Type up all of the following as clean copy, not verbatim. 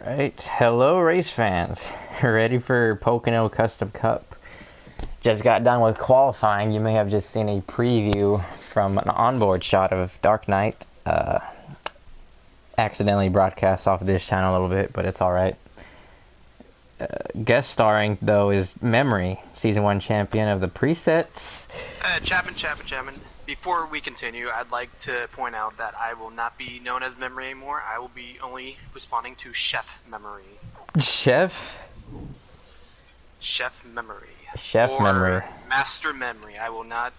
Right, hello race fans. Ready for Pocono Custom Cup. Just got done with qualifying. You may have just seen a preview from an onboard shot of Dark Knight. Accidentally broadcast off of this channel a little bit, but it's alright. Guest starring, though, is Memory, Season 1 champion of the presets. Chapman. Before we continue, I'd like to point out that I will not be known as Memory anymore. I will be only responding to Chef Memory. Chef? Chef Memory. Chef or Memory. Master Memory. I will not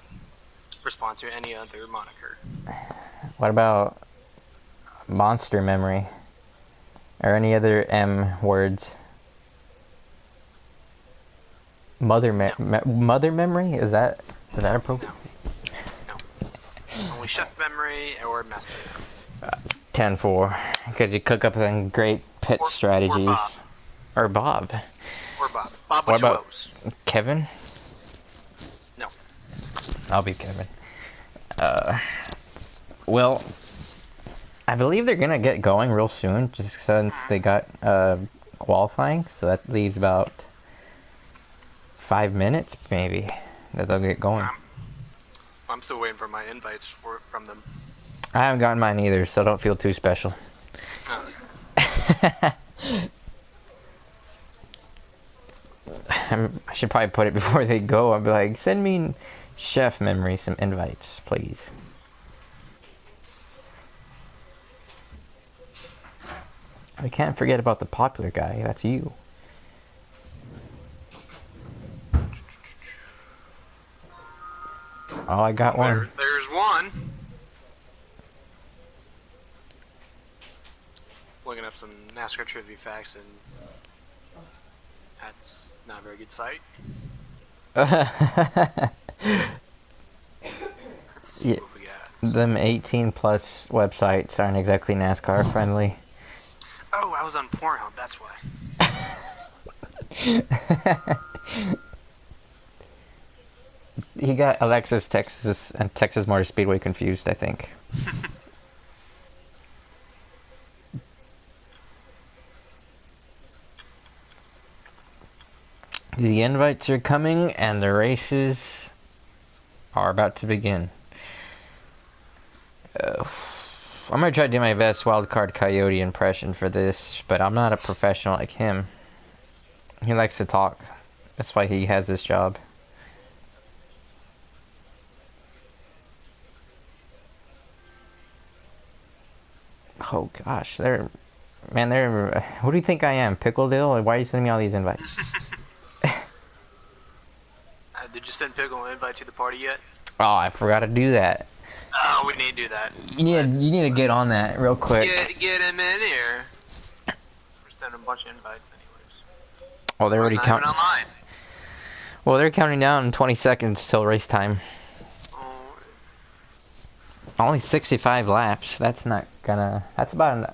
respond to any other moniker. What about Monster Memory? Or any other M words? Mother Memory? Is that appropriate? No. Only Chef Memory or Master Memory. 10-4. Because you cook up some great pit strategies. Or Bob. Or Bob. Bob What with two about O's. Kevin? No. I'll be Kevin. Well, I believe they're gonna get going real soon, just since they got qualifying, so that leaves about 5 minutes, maybe, that they'll get going. I'm still waiting for my invites from them. I haven't gotten mine either, so don't feel too special. I should probably put it before they go. I'll be like, send me Chef Memory some invites, please. I can't forget about the popular guy. That's you. Oh, I got one. There's one. Looking up some NASCAR trivia facts, and that's not a very good site. Let's see what we got. Them 18 plus websites aren't exactly NASCAR friendly. Oh, I was on Pornhub, that's why. He got Alexis, Texas, and Texas Motor Speedway confused, I think. The invites are coming, and the races are about to begin. I'm gonna try to do my best Wildcard Coyote impression for this, but I'm not a professional like him. He likes to talk. That's why he has this job. Oh gosh, they're... Who do you think I am? Pickle Dill? Why are you sending me all these invites? Did you send Pickle an invite to the party yet? Oh, I forgot to do that. Oh, we need to do that. You need to get on that real quick. Get him in here. We're sending a bunch of invites anyways. Oh, they're already counting. Online. Well, they're counting down 20 seconds till race time. Oh. Only 65 laps. That's not gonna... That's about an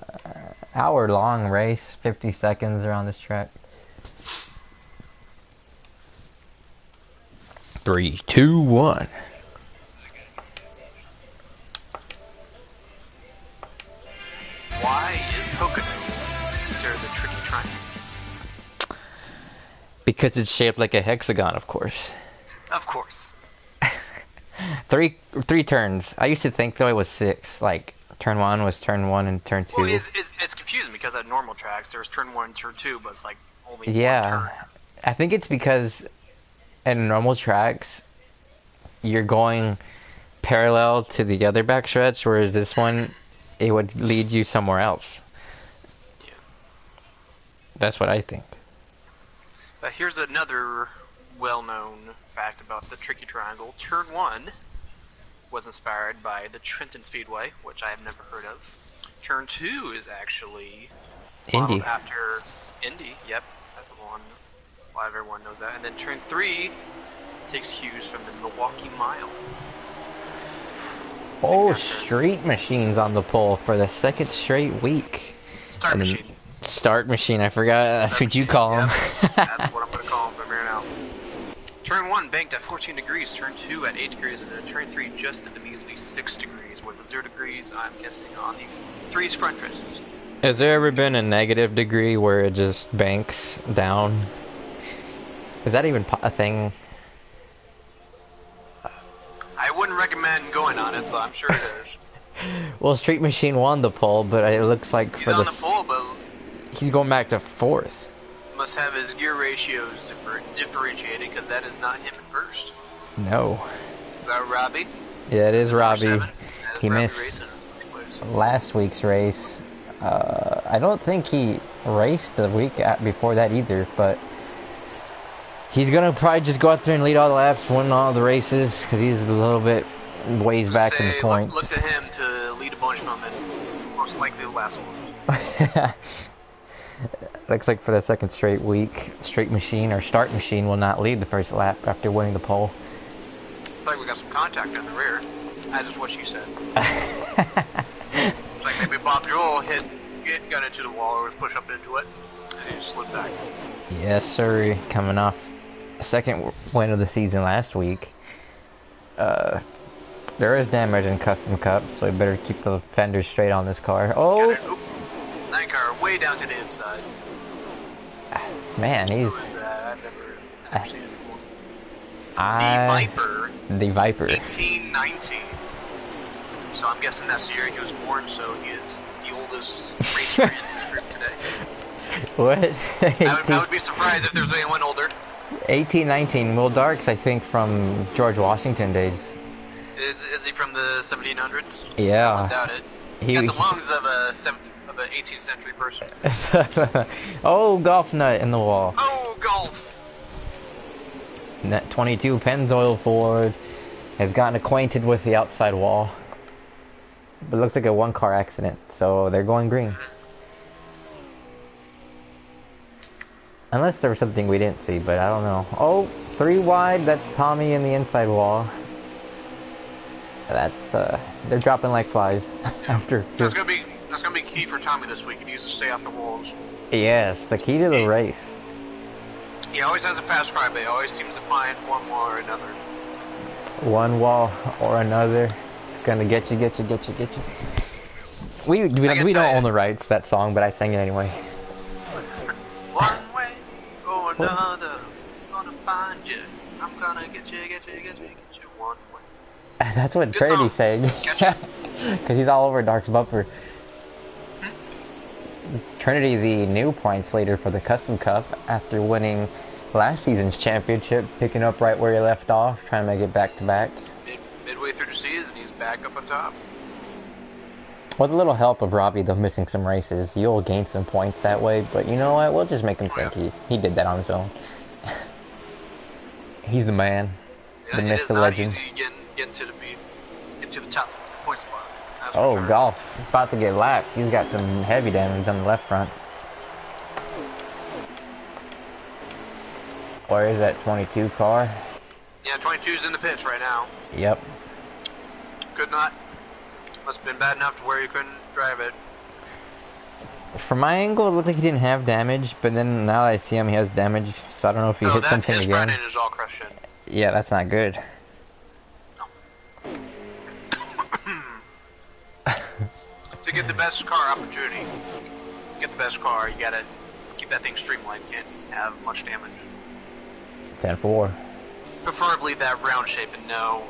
hour-long race. 50 seconds around this track. 3, 2, 1. Why is Pocono considered the tricky triangle? Because it's shaped like a hexagon, of course. Of course. Three turns. I used to think though it was 6. Like turn 1 was turn 1 and turn 2. Well, it's confusing because at normal tracks there's turn 1 and turn 2, but it's like only one turn. I think it's because in normal tracks you're going parallel to the other backstretch, whereas this one it would lead you somewhere else. Yeah. That's what I think. But here's another well-known fact about the tricky triangle. Turn 1 was inspired by the Trenton Speedway, which I have never heard of. Turn 2 is actually Indy. After Indy. Yep, that's the one. A lot of everyone knows that. And then turn 3 takes cues from the Milwaukee Mile. Oh, Street Machine's on the pole for the second straight week. Start Machine. Start Machine, I forgot. That's what you call him. That's what I'm going to call him from here now. Turn 1 banked at 14 degrees, turn 2 at 8 degrees, and then turn 3 just at the measly 6 degrees, with the 0 degrees, I'm guessing, on the 3's front faces. Has there ever been a negative degree where it just banks down? Is that even a thing? I wouldn't recommend going on it, but I'm sure it is. Well, Street Machine won the pole, but it looks like He's for on the pole, but he's going back to 4th. must have his gear ratios differentiated because that is not him in first. No. Is that Robbie? Yeah, it is Robbie. He Robbie missed Racing. last week's race. I don't think he raced the week before that either, but he's gonna probably just go out there and lead all the laps, win all the races, because he's a little bit ways back in the points. Look to him to lead a bunch of them, and most likely the last one. Looks like for the second straight week, Straight Machine or Start Machine will not lead the first lap after winning the pole. Looks like we got some contact in the rear. That is what she said. It's like maybe Bob Joel got into the wall or was pushed up into it, and he just slid back. Yes, sir. Coming off second win of the season last week. There is damage in Custom Cup, so we better keep the fenders straight on this car. Oh! That car way down to the inside. Man, he's... Who is that? I've never seen it before. The Viper. 1819. So I'm guessing that's the year he was born, so he is the oldest racer in this group today. What? I would be surprised if there's anyone older. 1819. Will Darks, I think, from George Washington days. Is he from the 1700s? Yeah. I doubt it. He's got the lungs of an 18th century person. Oh, golf nut in the wall. Oh, golf! Net 22 Pennzoil Ford has gotten acquainted with the outside wall. But it looks like a one-car accident, so they're going green. Unless there was something we didn't see, but I don't know. Oh, 3 wide, that's Tommy in the inside wall. That's, they're dropping like flies. After that's gonna be key for Tommy this week. He needs to stay off the walls. Yes, the key to the race. He always has a fast car, but he always seems to find one wall or another. One wall or another. It's gonna get you. We don't own the rights to that song, but I sang it anyway. One way or another, gonna find you. I'm gonna get you one way. That's what Trinity's saying. Because he's all over Dark's bumper. Trinity, the new points leader for the Custom Cup, after winning last season's championship, picking up right where he left off, trying to make it back-to-back. Midway through the season, he's back up on top. With a little help of Robbie, though, missing some races, you'll gain some points that way, but you know what? We'll just make him think he did that on his own. He's the man. Yeah, the it myth, is the not legend. easy getting to the top point spot. Oh, golf. About to get lapped. He's got some heavy damage on the left front. Where is that 22 car? Yeah, 22's in the pits right now. Yep. Could not. Must have been bad enough to where you couldn't drive it. From my angle, it looked like he didn't have damage, but then now that I see him, he has damage, so I don't know if he hit something his again. front end is all crushed in. Yeah, that's not good. To get the best car opportunity, get the best car, you gotta keep that thing streamlined. Can't have much damage. 10-4. Preferably that round shape and no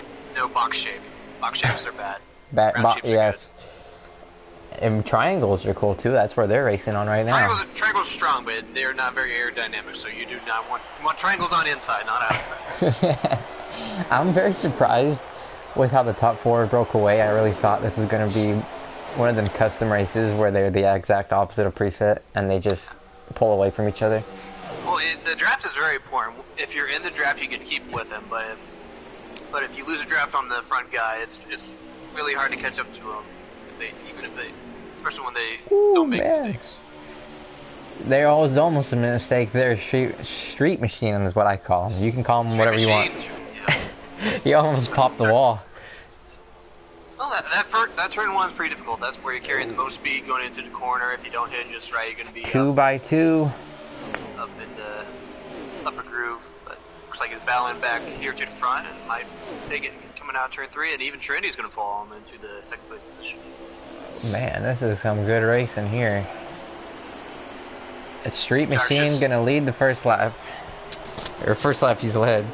box shape. Box shapes are bad. Round shapes are Yes. And triangles are cool too. That's where they're racing on right now. Triangles are strong, but they're not very aerodynamic. So you do not want triangles on inside, not outside. I'm very surprised with how the top 4 broke away. I really thought this was going to be one of them custom races where they're the exact opposite of preset and they just pull away from each other. Well, the draft is very important. If you're in the draft, you can keep with them, but if you lose a draft on the front guy, it's really hard to catch up to them. Especially when they don't make mistakes. They're almost a mistake. They're street machine is what I call them. You can call them whatever you want. Yeah. You almost popped the wall. Well, that turn one's pretty difficult. That's where you're carrying the most speed going into the corner. If you don't hit it just right, you're going to be 2x2 up in the upper groove. But looks like he's battling back here to the front and might take it coming out turn 3. And even Trinity's going to fall him into the second place position. Man, this is some good racing here. A Street Machine gonna lead the first lap. Or first lap he's led.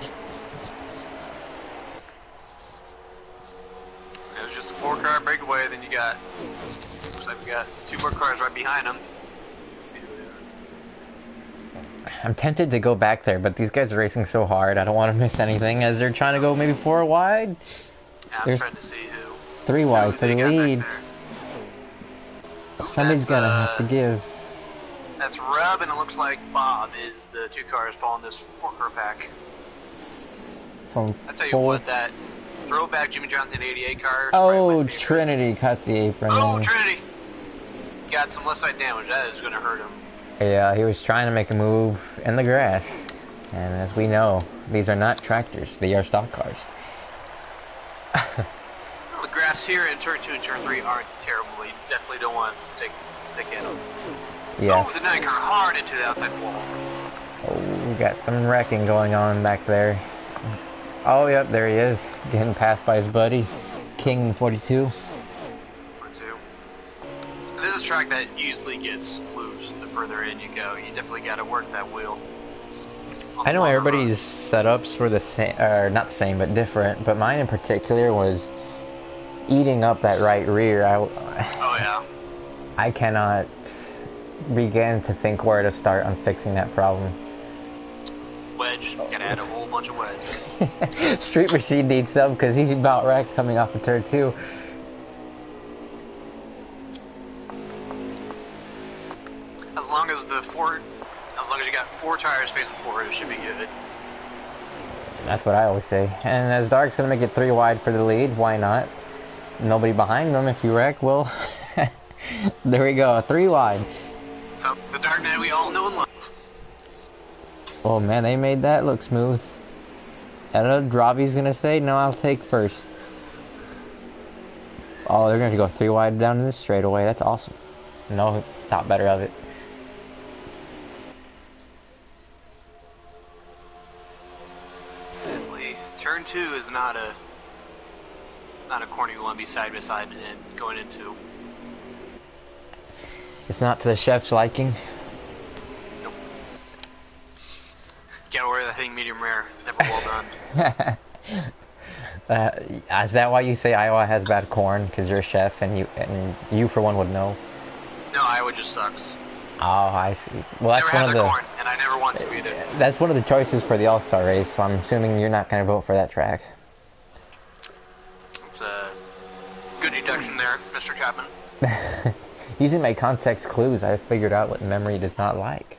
It was just a 4-car breakaway, then you got... Looks like we got 2 more cars right behind him. Let's see who they are. I'm tempted to go back there, but these guys are racing so hard. I don't want to miss anything as they're trying to go maybe 4 wide. Yeah, I'm trying to see who. 3 wide for the lead. Somebody's gonna have to give. That's Rub, and it looks like Bob is the 2 cars following this 4-car pack. From I tell you what, that throwback Jimmy Johnson 88 car. Oh, Trinity cut the apron. Oh, Trinity! Got some left side damage. That is gonna hurt him. Yeah, he was trying to make a move in the grass. And as we know, these are not tractors, they are stock cars. Well, the grass here in turn 2 and turn 3 aren't terrible. You definitely don't want to stick in them. Yes. Oh, the 9 car hard into the outside wall. Oh, we got some wrecking going on back there. Oh, yep, there he is. Getting passed by his buddy, King in 42. 42. This is a track that usually gets loose the further in you go. You definitely got to work that wheel. I know everybody's setups were the same, or not the same, but different. But mine in particular was eating up that right rear. Oh yeah. I cannot begin to think where to start on fixing that problem. Wedge. Gotta add a whole bunch of wedge. Street Machine needs some because he's about wrecked coming off of turn 2. As long as you got 4 tires facing forward, it should be good. That's what I always say. And as Dark's gonna make it 3 wide for the lead, why not? Nobody behind them if you wreck, well, there we go, 3 wide. So, the Dark Knight we all know and love. Oh man, they made that look smooth. I don't know, Robbie's gonna say, no, I'll take first. Oh, they're gonna go 3 wide down this straightaway, that's awesome. No, thought better of it. Definitely. Turn 2 is not a corner you want to be side by side and going into. It's not to the chef's liking. Nope. Gotta order that thing medium rare. Never well done. Is that why you say Iowa has bad corn? Because you're a chef and you for one would know. No, Iowa just sucks. Oh, I see. Well, that's never one had of their the corn, and I never want to either. That's one of the choices for the All-Star race. So I'm assuming you're not going to vote for that track. It's a good deduction there, Mr. Chapman. Using my context clues, I figured out what memory does not like.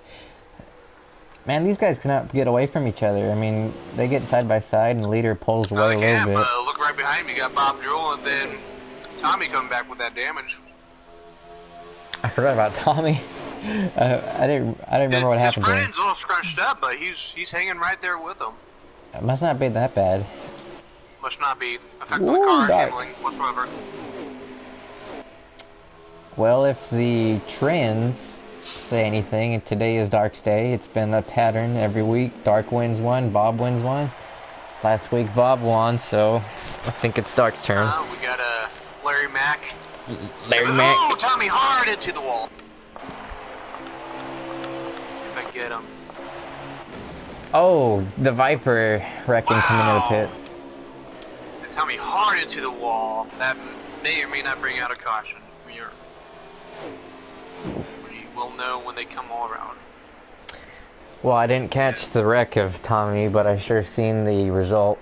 Man, these guys cannot get away from each other. I mean, they get side by side and the leader pulls away a little bit. Look right behind me, you got Bob Jewell and then Tommy coming back with that damage. I forgot about Tommy. I didn't remember what happened to him. His friend's all scrunched up, but he's hanging right there with them. It must not be that bad. Must not be affecting the car handling whatsoever. Well, if the trends say anything, and today is Dark's day, it's been a pattern every week. Dark wins one, Bob wins one. Last week Bob won, so I think it's Dark's turn. We got Larry Mack. Mack. Oh, Tommy hard into the wall. If I get him. Oh, the Viper wrecking coming into the pits. And Tommy hard into the wall. That may or may not bring out a caution. We will know when they come all around. Well, I didn't catch the wreck of Tommy, but I sure seen the result.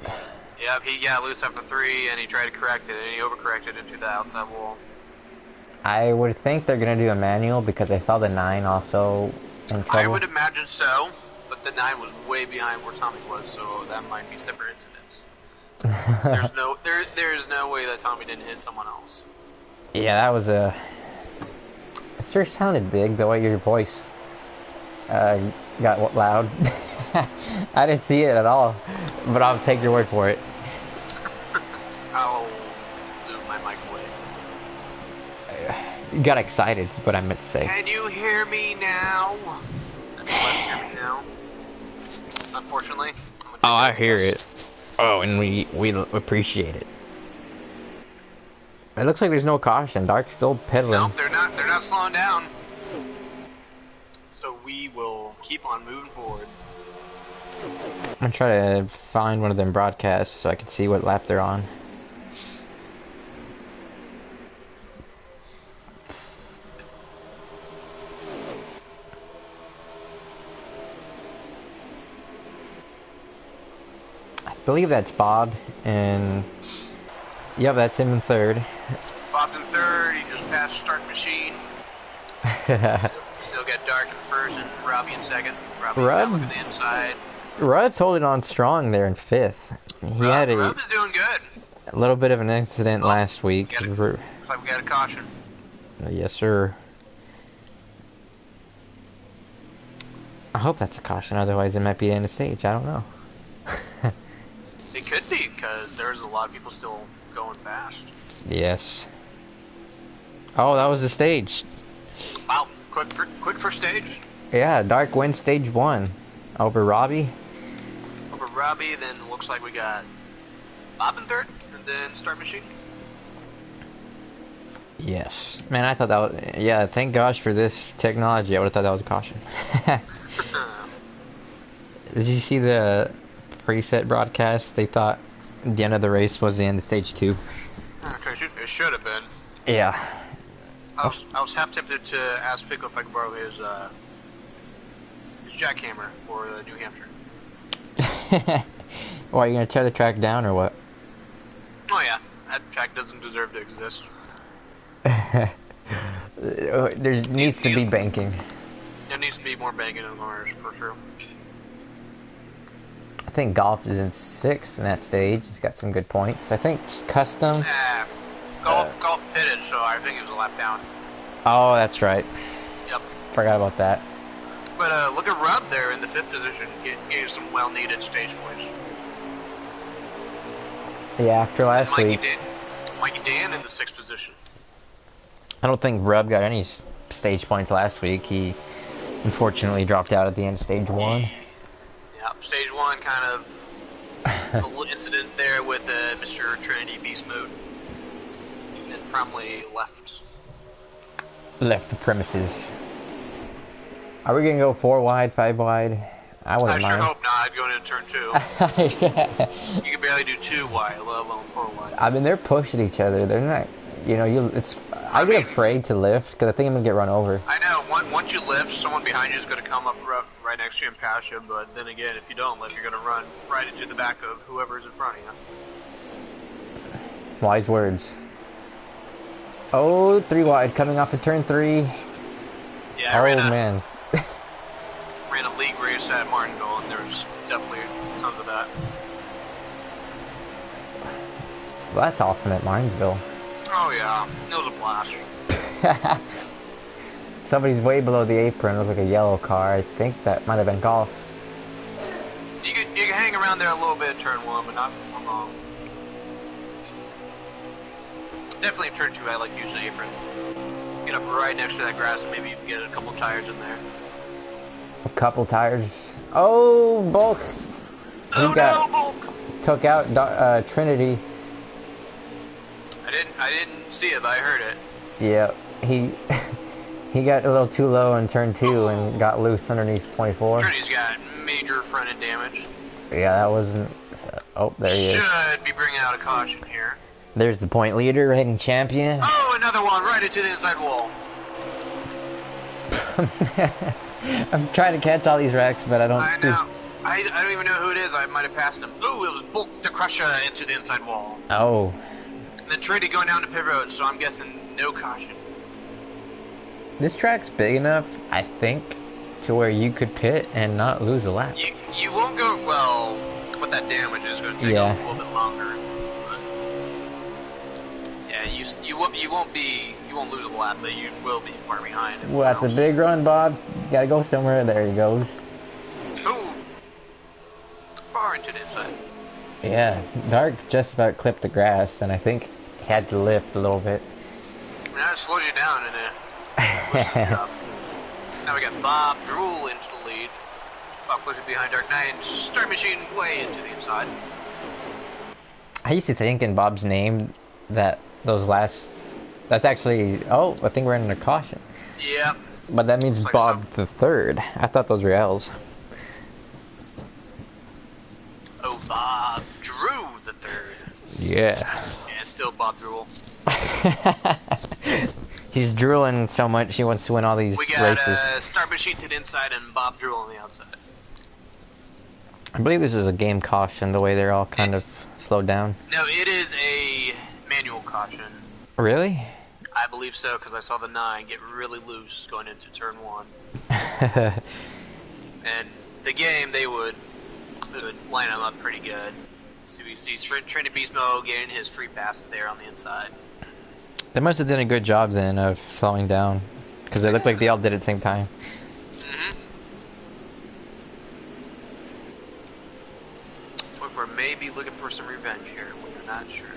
Yep, he got loose after 3, and he tried to correct it, and he overcorrected into the outside wall. I would think they're going to do a manual, because I saw the 9 also in trouble. I would imagine so, but the 9 was way behind where Tommy was, so that might be separate incidents. There's no way that Tommy didn't hit someone else. Yeah, that was a... It sure sounded big, the way your voice got loud. I didn't see it at all, but I'll take your word for it. I'll move my mic away. You got excited, is what I meant to say. Can you hear me now? Unless you hear me now. Unfortunately. Oh, I hear it. Oh, and we appreciate it. It looks like there's no caution. Dark's still pedaling. Nope, they're not. They're not slowing down. So we will keep on moving forward. I'm gonna try to find one of them broadcasts so I can see what lap they're on. I believe that's Bob, and yep, that's him in third. Bob's in third. He just passed start machine. Still got Dark in first and Robbie in second. Robbie looking at the inside. Rudd's holding on strong there in fifth. He had Rudd is doing good. a little bit of an incident last week. Looks like we got a caution. Yes, sir. I hope that's a caution, otherwise it might be the end of stage. I don't know. It could be, because there's a lot of people still going fast. Yes. Oh, that was the stage. Wow, quick first stage. Yeah, Dark wins stage 1 over Robbie. Over Robbie, then looks like we got Bob in third, and then start machine. Yes. Man, I thought that was... Yeah, thank gosh for this technology. I would have thought that was a caution. Did you see the preset broadcast? They thought the end of the race was the end of stage 2. It should have been. Yeah. I was half tempted to ask Pickle if I could borrow his jackhammer for New Hampshire. Why, are you going to tear the track down or what? Oh yeah, that track doesn't deserve to exist. There needs to be banking. There needs to be more banking in the cars, for sure. I think Golf is in 6th in that stage. He's got some good points. I think Custom... Golf pitted, so I think it was a lap down. Oh, that's right. Yep. Forgot about that. But look at Rob there in the 5th position, getting some well-needed stage points. Yeah, after last week... Mikey Dan in the 6th position. I don't think Rub got any stage points last week. He unfortunately dropped out at the end of stage 1. Yeah, stage 1 kind of a little incident there with Mr. Trinity Beast Mode. And promptly left. Left the premises. Are we gonna go 4 wide, 5 wide? I wouldn't mind. I sure hope not, going into turn 2. Yeah. You can barely do 2 wide, let alone 4 wide. I mean, they're pushing each other. They're not, I get afraid to lift, because I think I'm gonna get run over. I know, once you lift, someone behind you is going to come up right next to you and pass you, but then again, if you don't lift, you're going to run right into the back of whoever's in front of you. Wise words. Oh, 3 wide, coming off of turn 3. Yeah, man. Ran a league race at Martinville, and there's definitely tons of that. Well, that's awesome at Martinsville. Oh yeah, it was a blast. Somebody's way below the apron. It looks like a yellow car. I think that might have been Golf. You can hang around there a little bit in turn 1, but not for long. Definitely in turn 2, I like to use the apron. Get up right next to that grass and maybe you can get a couple tires in there. A couple tires. Oh, Bulk. Oh no, Bulk! Took out Trinity. I didn't see it, but I heard it. Yeah, he got a little too low in turn 2 and got loose underneath 24. Trinity's got major front end damage. Yeah, that wasn't... oh, there he is. Should be bringing out a caution here. There's the point leader, reigning champion. Oh, another one right into the inside wall. I'm trying to catch all these wrecks, but I don't see... know. I don't even know who it is. I might have passed him. Ooh, it was Bulk to crush into the inside wall. Oh. And then Trinity going down to pit road, so I'm guessing no caution. This track's big enough, I think, to where you could pit and not lose a lap. You won't go, well, with that damage is going to take a little bit longer. But yeah, you won't lose a lap, but you will be far behind. Well, that's a big run, Bob. You gotta go somewhere. There he goes. Ooh. Far into the inside. Yeah, Dark just about clipped the grass, and I think he had to lift a little bit. I mean, that slows you down and lifts you up. Now we got Bob Drool into the lead. Bob closely behind Dark Knight. Start machine way into the inside. I used to think in Bob's name that those last. That's actually. Oh, I think we're in a caution. Yeah. But that means Looks like Bob the third. I thought those were L's. Oh, Bob Drew the third. Yeah. Yeah, it's still Bob Drool. He's drooling so much he wants to win all these We got races. Star Machine to the inside and Bob Drool on the outside. I believe this is a game caution, the way they're all kind of slowed down. No, it is a manual caution. Really? I believe so, because I saw the 9 get really loose going into turn 1. And the game, they would line them up pretty good. So we see Trinity Beast Mode getting his free pass there on the inside. They must have done a good job then of slowing down, because it looked like they all did it at the same time. So we're maybe looking for some revenge here, we're not sure.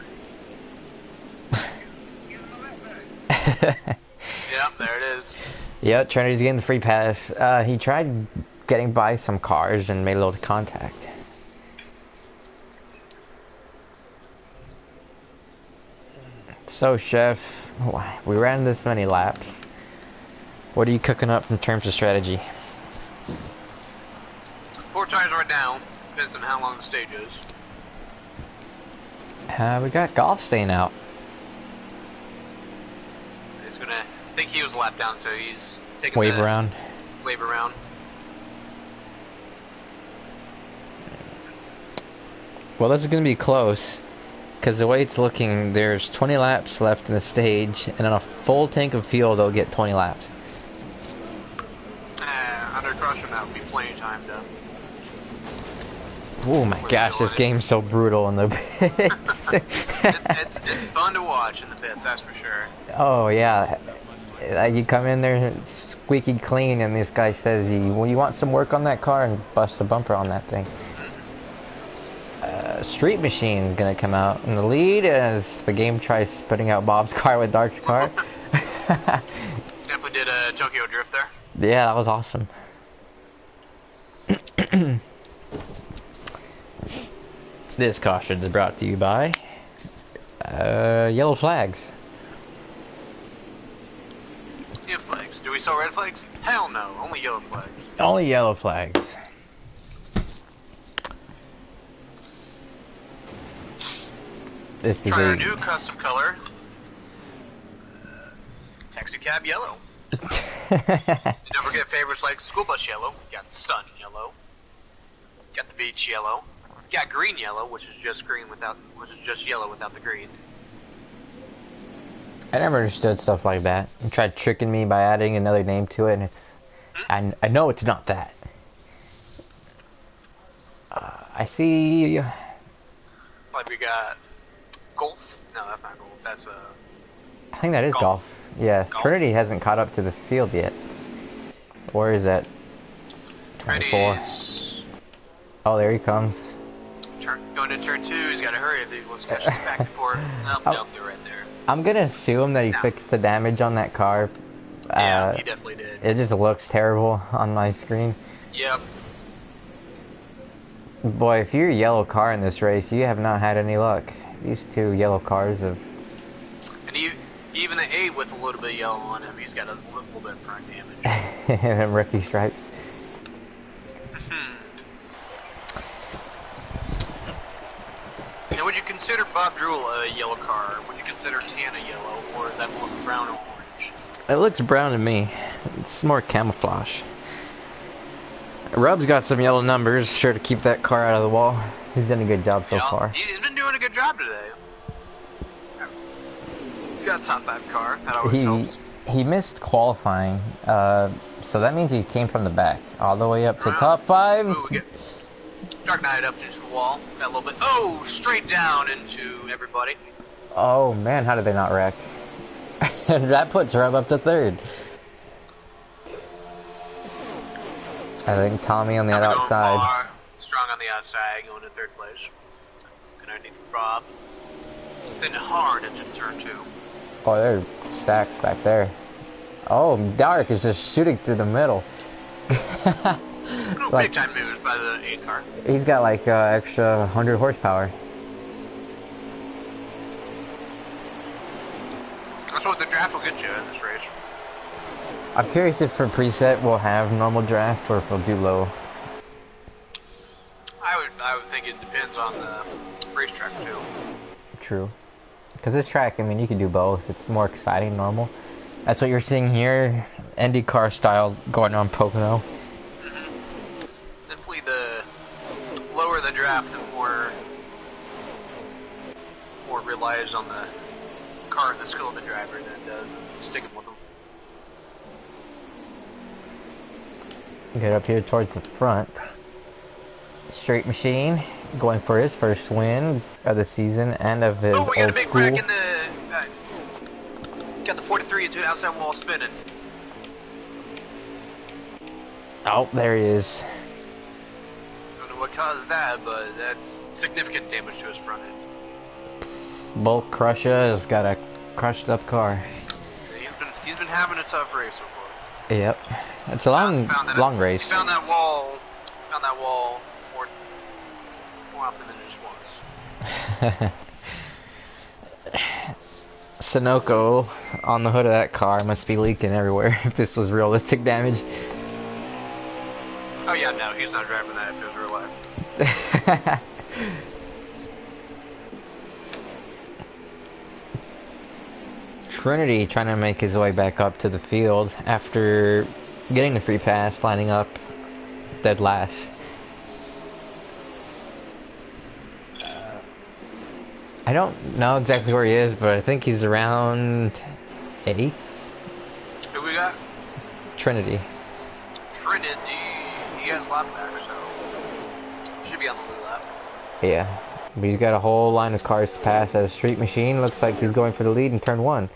Yep, there it is. Yep, Trinity's getting the free pass. He tried getting by some cars and made a little contact. So, Chef, we ran this many laps. What are you cooking up in terms of strategy? 4 tires right now, depends on how long the stage is. We got Golf staying out. He's gonna, I think he was a lap down, so he's taking Wave the around. wave around. Well, this is going to be close, because the way it's looking, there's 20 laps left in the stage, and on a full tank of fuel, they'll get 20 laps. Under caution, that would be plenty of time to. Oh my gosh, this game's so brutal in the pits. it's fun to watch in the pits, that's for sure. Oh yeah, you come in there squeaky clean, and this guy says, "Well, you want some work on that car?" and bust the bumper on that thing. Street Machine gonna come out in the lead as the game tries putting out Bob's car with Dark's car. Definitely did a Tokyo drift there. Yeah, that was awesome. This caution is brought to you by yellow flags. Yellow flags. Do we sell red flags? Hell no, only yellow flags. Only yellow flags. This is Try our a new custom color. Taxi cab yellow. And don't forget favorites like school bus yellow. Got sun yellow. Got the beach yellow. Got green yellow, which is just yellow without the green. I never understood stuff like that. You tried tricking me by adding another name to it, and it's I know it's not that. I see. Like we got golf. No, that's not golf. That's I think that is golf. Yeah, Golf. Trinity hasn't caught up to the field yet. Or is that 24? Trinity's Oh, there he comes. going to turn 2. He's got to hurry if he wants to catch this back before. Nope, Oh. nope, you're right there. I'm gonna assume that he fixed the damage on that car. Yeah, he definitely did. It just looks terrible on my screen. Yep. Boy, if you're a yellow car in this race, you have not had any luck. These two yellow cars have... And even the 8 with a little bit of yellow on him, he's got a little bit of front damage. and rookie stripes. Now, would you consider Bob Drool a yellow car? Would you consider Tan a yellow, or is that more brown or orange? It looks brown to me. It's more camouflage. Rub's got some yellow numbers, sure to keep that car out of the wall. He's done a good job so far. He's been doing a good job today. He got a top 5 car. That always helps. He missed qualifying, so that means he came from the back, all the way up to top 5. Ooh, we get Dark Knight up to the wall. Got a little bit. Oh, straight down into everybody. Oh man, how did they not wreck? That puts Rub up to 3rd. I think Tommy on the outside. Strong on the outside, going to 3rd place. Underneath Rob. Sending hard into turn 2. Oh, there are stacks back there. Oh, Dark is just shooting through the middle. No like, big time moves by the 8 car. He's got like extra 100 horsepower. I'm curious if for preset we'll have normal draft or if we'll do low. I would think it depends on the racetrack too. True. Because this track, I mean, you can do both. It's more exciting normal. That's what you're seeing here. IndyCar style going on Pocono. Definitely the lower the draft, the more relies on the car and the skill of the driver than it does sticking with them. Get up here towards the front. Straight Machine going for his first win of the season and of his we got old a big school. crack in the got the 43 into outside wall spinning. Oh, there he is. Don't know what caused that, but that's significant damage to his front end. Bulk Crusher has got a crushed up car. He's been having a tough race so far. Yep, it's a long race. He found that wall more often than just once. Sunoco on the hood of that car must be leaking everywhere if this was realistic damage. Oh yeah, no, he's not driving that if it was real life. Trinity trying to make his way back up to the field after getting the free pass, lining up dead last. I don't know exactly where he is, but I think he's around 8th. Who we got? Trinity. Trinity, he has lap back, so should be on the lead lap. Yeah, but he's got a whole line of cars to pass as Street Machine. Looks like he's going for the lead in turn 1.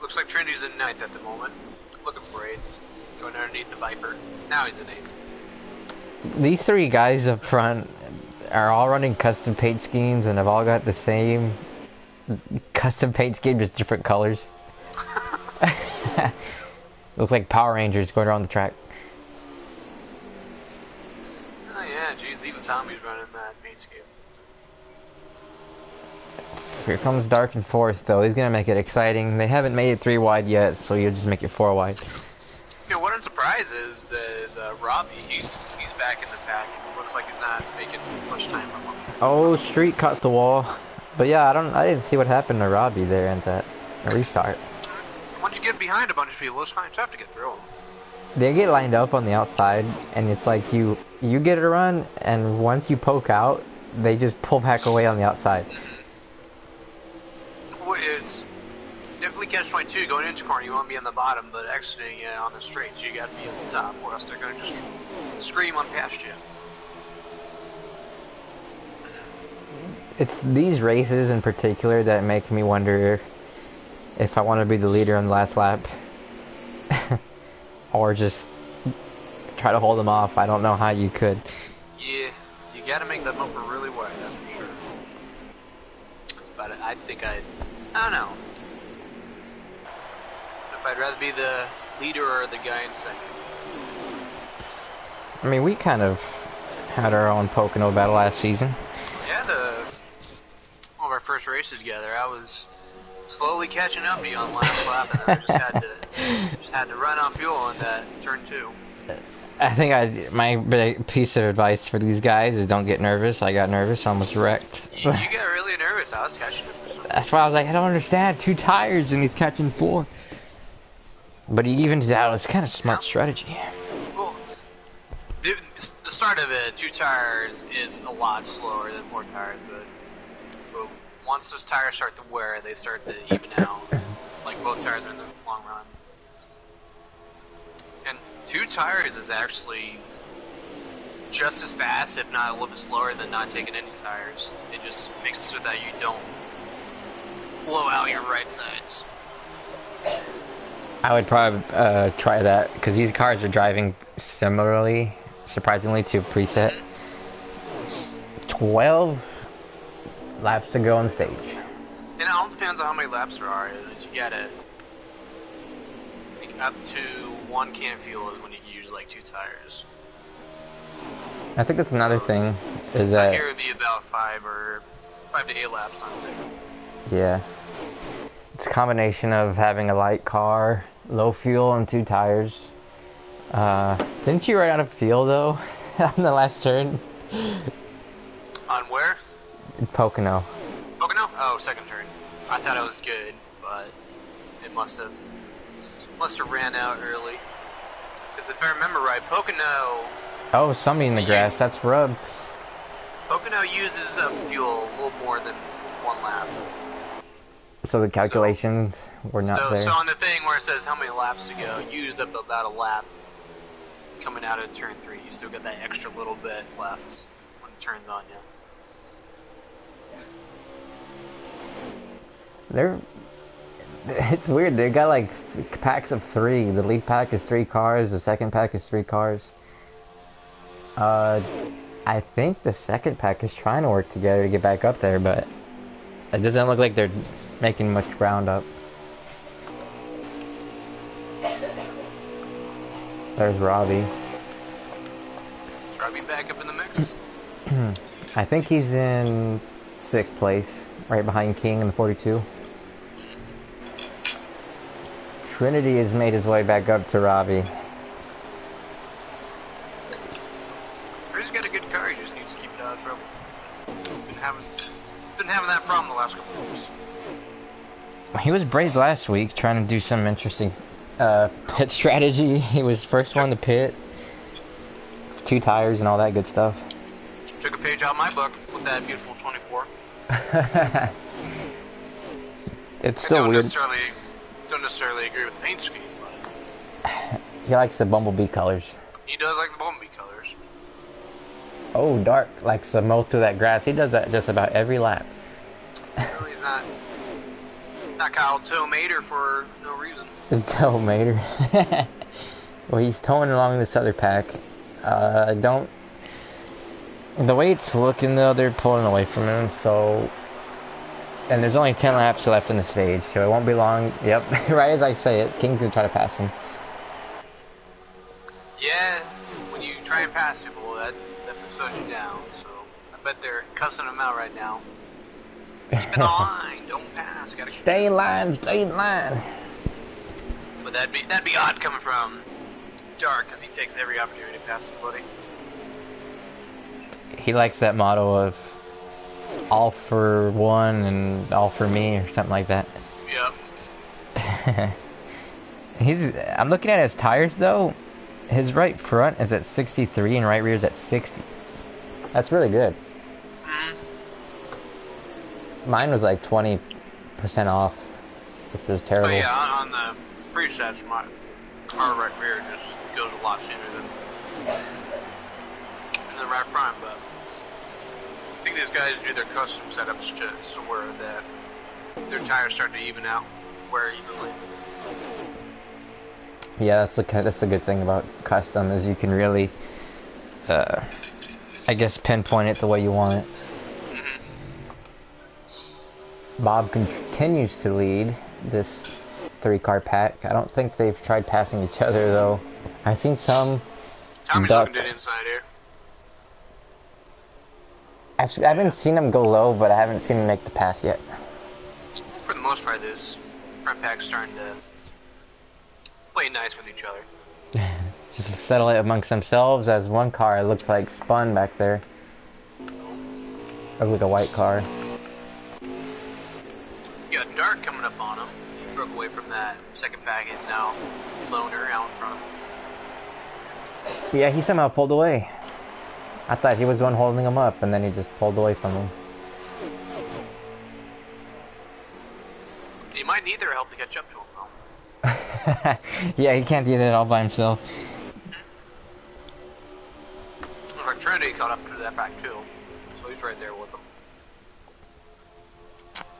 Looks like Trinity's in 9th at the moment. Looking for 8th. Going underneath the Viper. Now he's in 8th. These 3 guys up front are all running custom paint schemes and have all got the same custom paint scheme, just different colors. Look like Power Rangers going around the track. Oh yeah, geez, even Tommy's running that paint scheme. Here comes Dark in 4th, though. He's gonna make it exciting. They haven't made it 3 wide yet, so you'll just make it 4 wide. You know, what I'm surprised is Robbie. He's back in the pack. It looks like he's not making much time on this. Oh, Street caught the wall. But yeah, I didn't see what happened to Robbie there at that restart. Once you get behind a bunch of people, it's kind of tough to get through them. They get lined up on the outside, and it's like you get a run, and once you poke out, they just pull back away on the outside. Well, it's definitely catch-22 going into corner. You want to be on the bottom, but exiting on the straights, you got to be on the top, or else they're going to just scream on past you. It's these races in particular that make me wonder if I want to be the leader on the last lap. Or just try to hold them off. I don't know how you could. Yeah, you got to make that bumper really wide, that's for sure. But I think I don't know. If I'd rather be the leader or the guy in second. I mean, we kind of had our own Pocono battle last season. Yeah, one of our first races together, I was slowly catching up to you on the last lap, and then I just had to run on fuel in that turn 2. I think my big piece of advice for these guys is don't get nervous. I got nervous, almost wrecked. You got really nervous. I was catching him. That's why I was like, I don't understand. 2 tires and he's catching 4. But he evens out. It's kind of smart strategy. Well, the start of it, 2 tires is a lot slower than 4 tires, but once those tires start to wear, they start to even out. It's like both tires are in the long run. And 2 tires is actually just as fast, if not a little bit slower, than not taking any tires. It just makes it so that you don't blow out your right sides. I would probably try that, because these cars are driving similarly, surprisingly, to preset. 12 laps to go on stage. It all depends on how many laps there are. You gotta, like, up to 1 can of fuel is when you can use like 2 tires. I think that's another thing, is so that... here would be about 5 to 8 laps on there. Yeah. It's a combination of having a light car, low fuel, and 2 tires. Didn't you ride out of fuel though on the last turn? On where? In Pocono. Pocono? Oh, second turn. I thought it was good, but it must have ran out early. Because if I remember right, Pocono. Oh, somebody in the grass. That's Rub. Pocono uses up fuel a little more than 1 lap. So the calculations were not there. So on the thing where it says how many laps to go, you use up about a lap coming out of turn 3. You still got that extra little bit left when it turns on you. It's weird. They got like packs of 3. The lead pack is 3 cars. The second pack is 3 cars. I think the second pack is trying to work together to get back up there, but it doesn't look like they're making much ground up. There's Robbie. Is Robbie back up in the mix? I think he's in 6th place, right behind King in the 42. Trinity has made his way back up to Robbie. He's got a good car, he just needs to keep it out of trouble. He's been having that problem the last couple of years. He was brave last week, trying to do some interesting pit strategy. He was first one to pit, 2 tires and all that good stuff. Took a page out of my book with that beautiful 24. It's still weird. Don't necessarily agree with the paint scheme, but He likes the bumblebee colors. he does like the bumblebee colors. Oh, Dark likes to mow through that grass. He does that just about every lap. No, he's not Kyle Mater for no reason. Tow Mater. Well, he's towing along this other pack. The way it's looking though, they're pulling away from him, so... And there's only 10 laps left in the stage, so it won't be long. Yep, right as I say it, King's gonna try to pass him. Yeah, when you try and pass people, that definitely slows you down, so I bet they're cussing him out right now. Keep in line, don't pass, gotta Stay in line, stay in line. But that'd be odd coming from Dark, because he takes every opportunity to pass somebody. He likes that motto of all for one and all for me, or something like that. Yep. I'm looking at his tires though. His right front is at 63 and right rear is at 60. That's really good. Mine was like 20% off, which was terrible. But yeah, on the presets, our right rear just goes a lot sooner than the right front, but I think these guys do their custom setups to where that their tires start to even out, wear evenly. Yeah, that's the good thing about custom is you can really, I guess, pinpoint it the way you want it. Bob continues to lead this 3-car pack. I don't think they've tried passing each other though. I've seen some Tommy's duck. looking good inside here. Actually, I haven't seen him go low, but I haven't seen him make the pass yet. For the most part, this front pack's starting to play nice with each other. Just settle it amongst themselves as one car looks like spun back there. Looks like a white car. You got Dark coming up on him. He broke away from that second packet, now loner out in front of him. Yeah, he somehow pulled away. I thought he was the one holding him up, and then he just pulled away from him. He might need their help to catch up to him, though. Yeah, he can't do that all by himself. Our Trinity caught up to that back, too. So he's right there with him.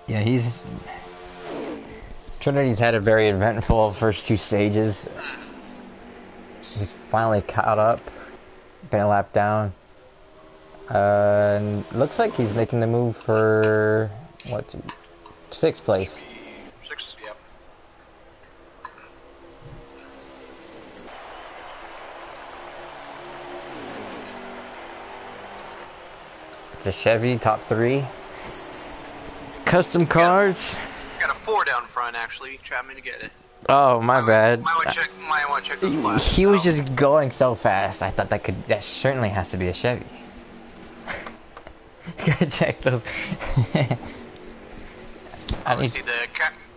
Yeah, Trinity's had a very eventful first 2 stages. He's finally caught up, been a lap down. And looks like he's making the move for, 6th place. 6, yep. It's a Chevy top 3. Custom cars. Got a 4 down front, actually. Trapped me to get it. Oh, my bad. Might want to check those plastics He was out. just going so fast. I thought that certainly has to be a Chevy. Gotta check those.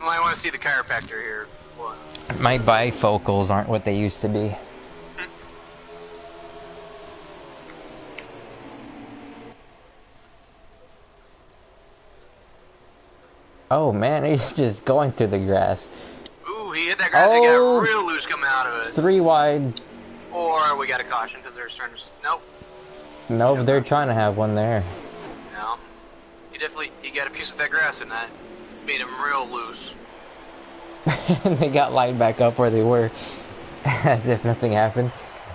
Might want to see the chiropractor here. What? My bifocals aren't what they used to be. Oh man, he's just going through the grass. Ooh, he hit that grass. He got real loose coming out of it. 3 wide. Or we got a caution because they're starting to. Nope. Nope, they're trying to have one there. No. He got a piece of that grass and that made him real loose. They got lined back up where they were, as if nothing happened.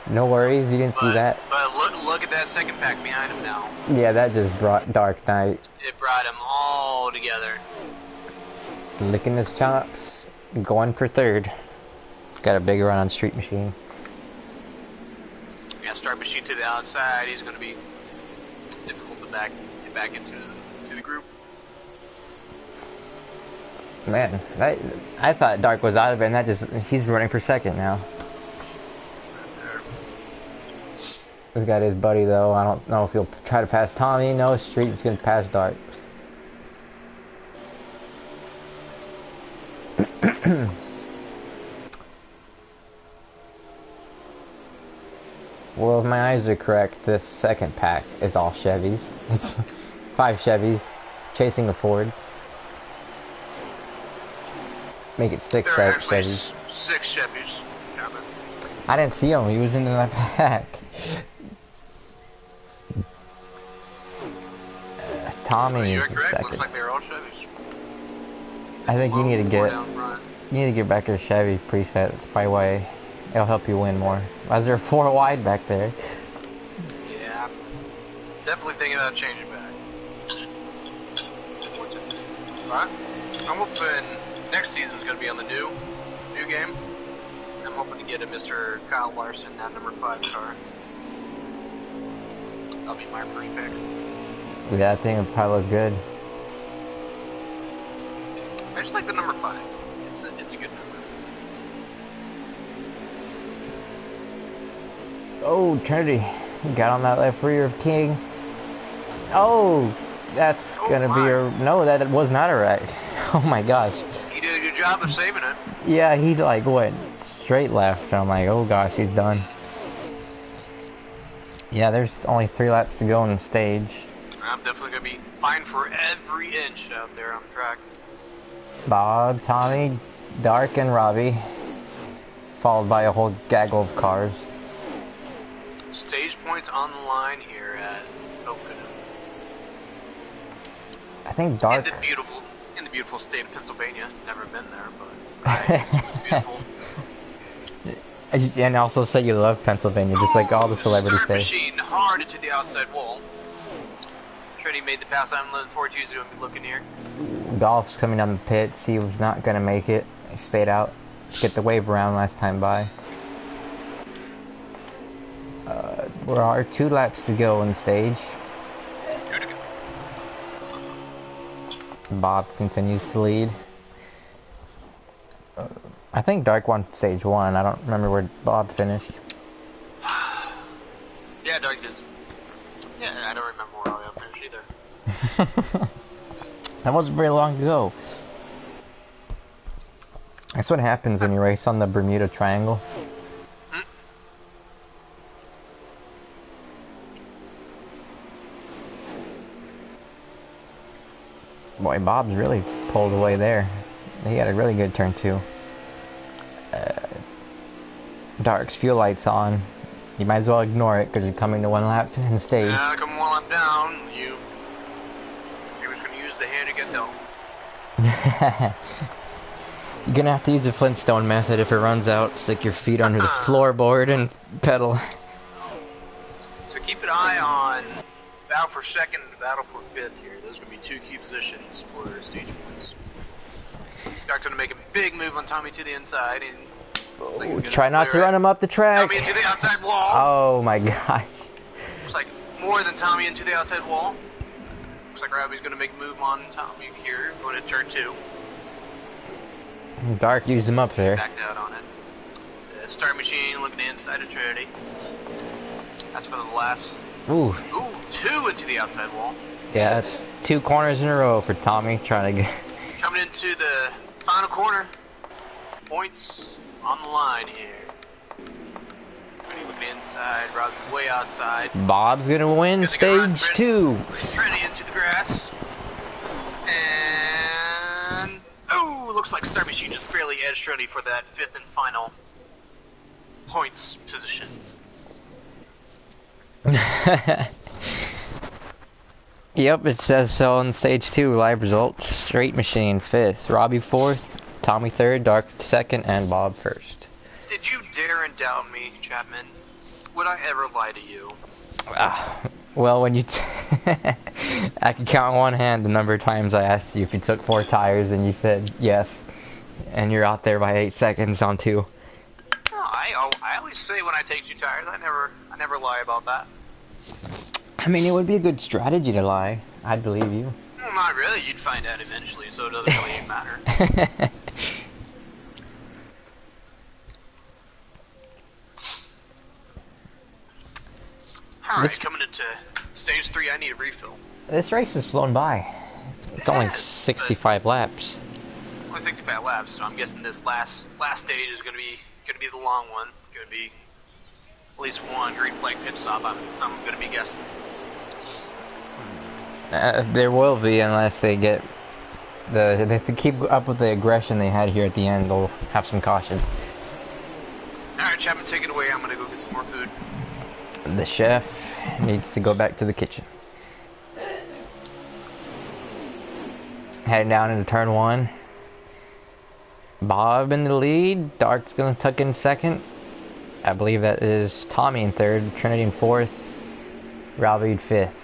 No worries, you didn't see that. But look at that second pack behind him now. Yeah, that just brought Dark Knight. It brought him all together. Licking his chops, going for 3rd. Got a big run on Street Machine. Yeah, Street Machine to the outside. He's going to be difficult to get back into the group. Man, I thought Dark was out of it, and he's running for 2nd now. He's got his buddy though. I don't know if he'll try to pass Tommy. No, Street's gonna pass Dark. Well, if my eyes are correct, this second pack is all Chevys. It's 5 Chevys chasing a Ford. Make it 6 Chevys. 6 Chevys. I didn't see him. He was in that pack. Tommy is correct. 2nd. Looks like they're all Chevys. I think you need to get back your Chevy preset. That's probably why it'll help you win more. Why is there 4 wide back there? Yeah, definitely thinking about changing back. Alright, I'm hoping next season's going to be on the new game. I'm hoping to get a Mr. Kyle Larson, that number 5 car. That'll be my first pick. Yeah, I think it'll probably look good. I just like the number 5. It's a good number. Oh, Trinity got on that left rear of King. Oh, that's gonna be a no. That was not a wreck. Oh my gosh. He did a good job of saving it. Yeah, he like went straight left. I'm like, oh gosh, he's done. Yeah, there's only 3 laps to go on the stage. I'm definitely gonna be fine for every inch out there on the track. Bob, Tommy, Dark, and Robbie, followed by a whole gaggle of cars. Stage points on the line here at Pocono. I think Dark. In the beautiful state of Pennsylvania. Never been there, but it's beautiful. And also say you love Pennsylvania, just like all the celebrities say. Machine hard into the outside wall. Trinity made the pass. I'm looking forward to looking here. Golf's coming down the pits. He was not gonna make it. He stayed out. Get the wave around last time by. There are 2 laps to go on the stage. 2 to go. Bob continues to lead. I think Dark won stage 1. I don't remember where Bob finished. Yeah, Dark is. Yeah, I don't remember where I finished either. That wasn't very long ago. That's what happens when you race on the Bermuda Triangle. Boy, Bob's really pulled away there. He had a really good turn too. Dark's fuel light's on. You might as well ignore it because you're coming to 1 lap in the stage. Yeah, come 1 lap down. You was going to use the hand to get down. You're gonna have to use the Flintstone method if it runs out. Stick your feet under the floorboard and pedal. So keep an eye on battle for 2nd and battle for 5th here. Those are going to be 2 key positions for stage points. Dark's going to make a big move on Tommy to the inside. And try not to run him up the track. Tommy into the outside wall. Oh my gosh. Looks like more than Tommy into the outside wall. Looks like Robbie's going to make a move on Tommy here, going to turn 2. Dark used him up there. Backed out on it. The start machine looking inside of Trinity. That's for the last. Ooh. Ooh, 2 into the outside wall. Yeah, that's 2 corners in a row for Tommy trying to get. Coming into the final corner. Points on the line here. Trinity looking inside, Rob way outside. Bob's gonna win stage 2. Trinity into the grass. And. Oh, looks like Star Machine just barely edged Trinity for that 5th and final points position. Yep, it says so on stage 2. Live results: Straight Machine 5th, Robbie 4th, Tommy 3rd, Dark 2nd, and Bob 1st. Did you dare and doubt me, Chapman? Would I ever lie to you? Well, when you I can count on one hand the number of times I asked you if you took 4 tires and you said yes, and you're out there by 8 seconds on 2. No, I always say when I take 2 tires. I never lie about that. I mean, it would be a good strategy to lie. I'd believe you. Well, not really. You'd find out eventually, so it doesn't really matter. Alright, coming into stage 3, I need a refill. This race has flown by. It's only 65 laps. Only 65 laps, so I'm guessing this last stage is gonna be the long one. Gonna be at least 1 green flag pit stop. I'm gonna be guessing. There will be, unless they get if they keep up with the aggression they had here at the end. They'll have some caution. Alright, Chapman, take it away. I'm gonna go get some more food. The chef needs to go back to the kitchen. Heading down into turn 1. Bob in the lead. Dark's gonna tuck in 2nd. I believe that is Tommy in 3rd, Trinity in 4th, Robbie in 5th.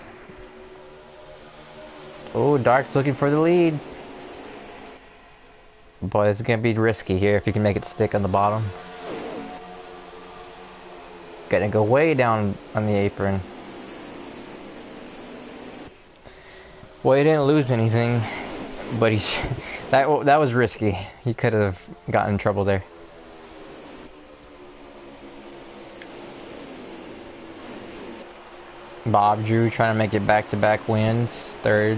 Oh, Dark's looking for the lead. Boy, this is gonna be risky here if you can make it stick on the bottom. Gonna go way down on the apron. Well, he didn't lose anything, but that was risky. He could have gotten in trouble there. Bob Drew trying to make it back-to-back wins. 3rd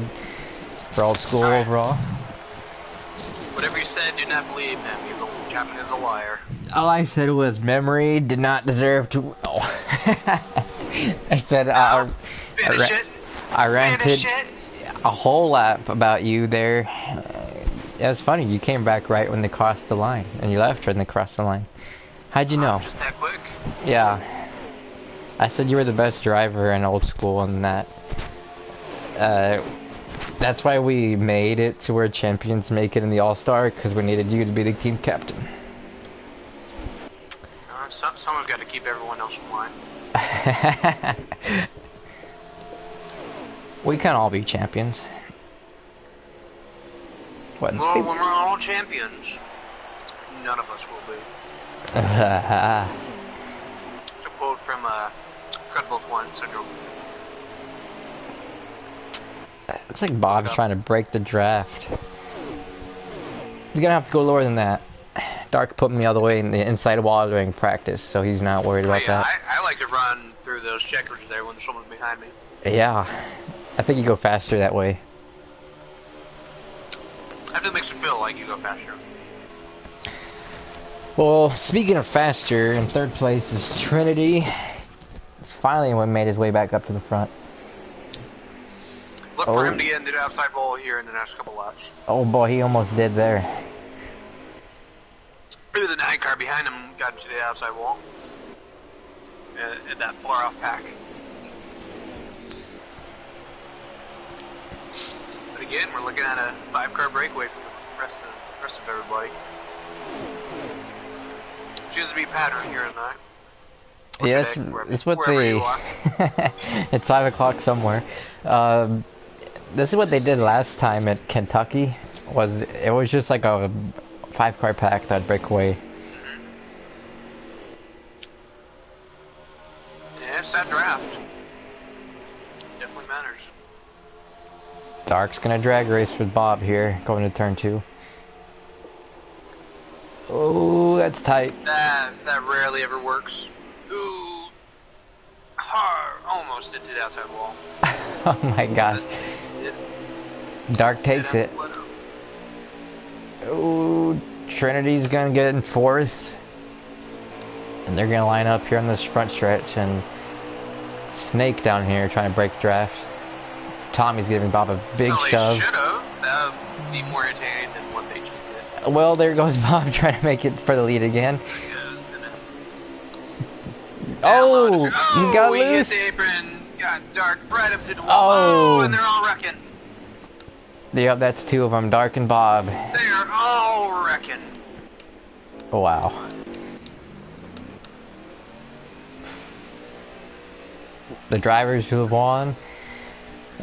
for Old School overall. Whatever you said, do not believe him. Chapman is a liar. All I said was memory did not deserve to. Oh. I said finish it. I ranted a whole lap about you there. It was funny. You came back right when they crossed the line, and you left when they crossed the line. How'd you know? Just that quick. Yeah. I said you were the best driver in Old School, and that's why we made it to where champions make it in the All-Star, because we needed you to be the team captain. Someone's got to keep everyone else in line. We can all be champions. Well, when we're all champions, none of us will be. It's a quote from Incredibles 1 Syndrome. Looks like Bob's trying to break the draft. He's gonna have to go lower than that. Dark put me all the way in the inside wall during practice, so he's not worried about that. I like to run through those checkers there when someone's behind me. Yeah, I think you go faster that way. I think it makes you feel like you go faster. Well, speaking of faster, in 3rd place is Trinity. Finally made his way back up to the front. Look for him to get into the outside wall here in the next couple laps. Oh boy, he almost did there. Maybe the 9 car behind him got into the outside wall. In that far off pack. But again, we're looking at a 5-car breakaway from the rest of everybody. Seems to be a pattern here tonight. Yes, it's what they. It's 5 o'clock somewhere. This is what they did last time at Kentucky. It was just like a 5-car pack that'd break away. Yeah, it's that draft. Definitely matters. Dark's gonna drag race with Bob here, going to turn 2. Oh, that's tight. That rarely ever works. Ooh, almost into the outside wall. Oh my gosh. Dark takes it. Oh, Trinity's gonna get in fourth. And they're gonna line up here on this front stretch, and Snake down here trying to break the draft. Tommy's giving Bob a big shove. They should have. That would be more entertaining than what they just did. Well, there goes Bob trying to make it for the lead again. Oh, you got loose. Hit the apron, got Dark right up to the wall. Oh, and they're all wrecking. Yep, that's two of them, Dark and Bob. They are all wrecking. Wow. The drivers who have won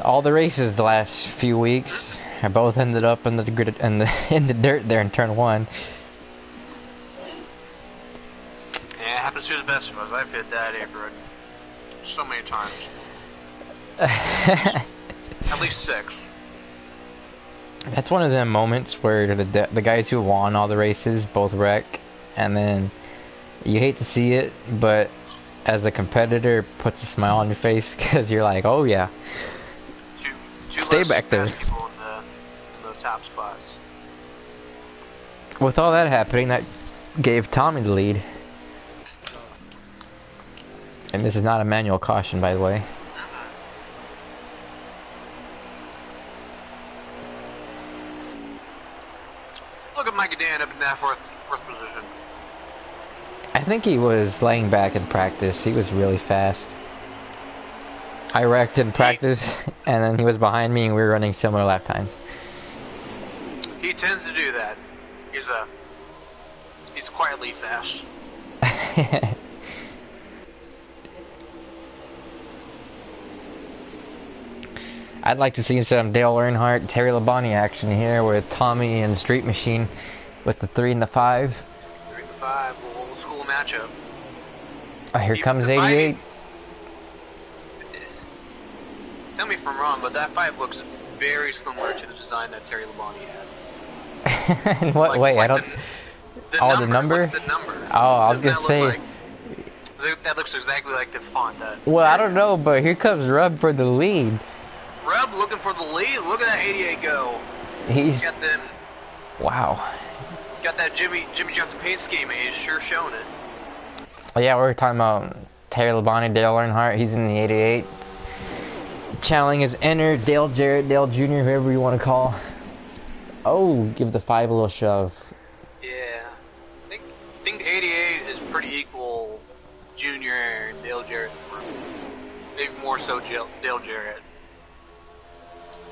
all the races the last few weeks have both ended up in the grid in the dirt there in turn one. Yeah, it happens to the best of us. I've hit that apron so many times. At least 6. That's one of them moments where the guys who won all the races both wreck, and then you hate to see it, but as a competitor, it puts a smile on your face because you're like, oh yeah, stay back there. People in the top spots. With all that happening, that gave Tommy the lead. And this is not a manual caution, by the way. Look at Mike Dan up in that fourth position. I think he was laying back in practice. He was really fast. I wrecked in practice, and then he was behind me, and we were running similar lap times. He tends to do that. He's quietly fast. I'd like to see some Dale Earnhardt, Terry Labonte action here with Tommy and Street Machine with the 3 and the 5. 3 and the 5, old school matchup. Oh, here comes 88. Tell me if I'm wrong, but that 5 looks very similar to the design that Terry Labonte had. In what way? I don't. The number? Look at the number. Oh, I was gonna say. That looks exactly like the font. Well, I don't know, but here comes Rub for the lead. Rub looking for the lead. Look at that 88 go. He's got them. Wow. Got that Jimmy Johnson paint scheme, and he's sure showing it. Well, yeah, we were talking about Terry Labonte, Dale Earnhardt. He's in the 88. Channeling his inner Dale Jarrett, Dale Jr., whoever you want to call. Oh, give the 5 a little shove. Yeah, I think the 88 is pretty equal. Junior and Dale Jarrett, maybe more so Dale Jarrett.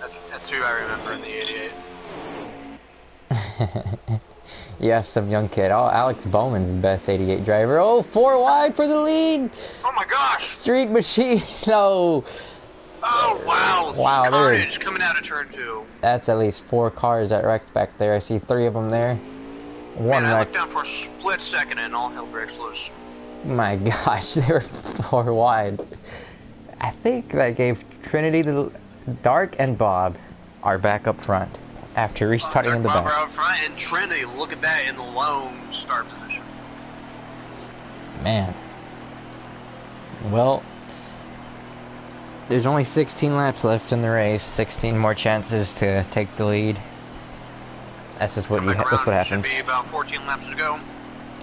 That's who I remember in the 88. Yeah, some young kid. Oh, Alex Bowman's the best 88 driver. Oh, 4 wide for the lead. Oh my gosh! Street Machine. No. Oh wow! Wow, carnage coming out of turn 2. That's at least 4 cars that wrecked back there. I see 3 of them there. One I wrecked. looked down for a split second and all hell breaks loose. My gosh, they were 4 wide. I think that gave Trinity the Dark and Bob are back up front after restarting in the Bob back. are out front, and Trinity, look at that in the lone start position. Man. Well, there's only 16 laps left in the race. 16 more chances to take the lead. That's just what that's what happens. Should be about 14 laps to go.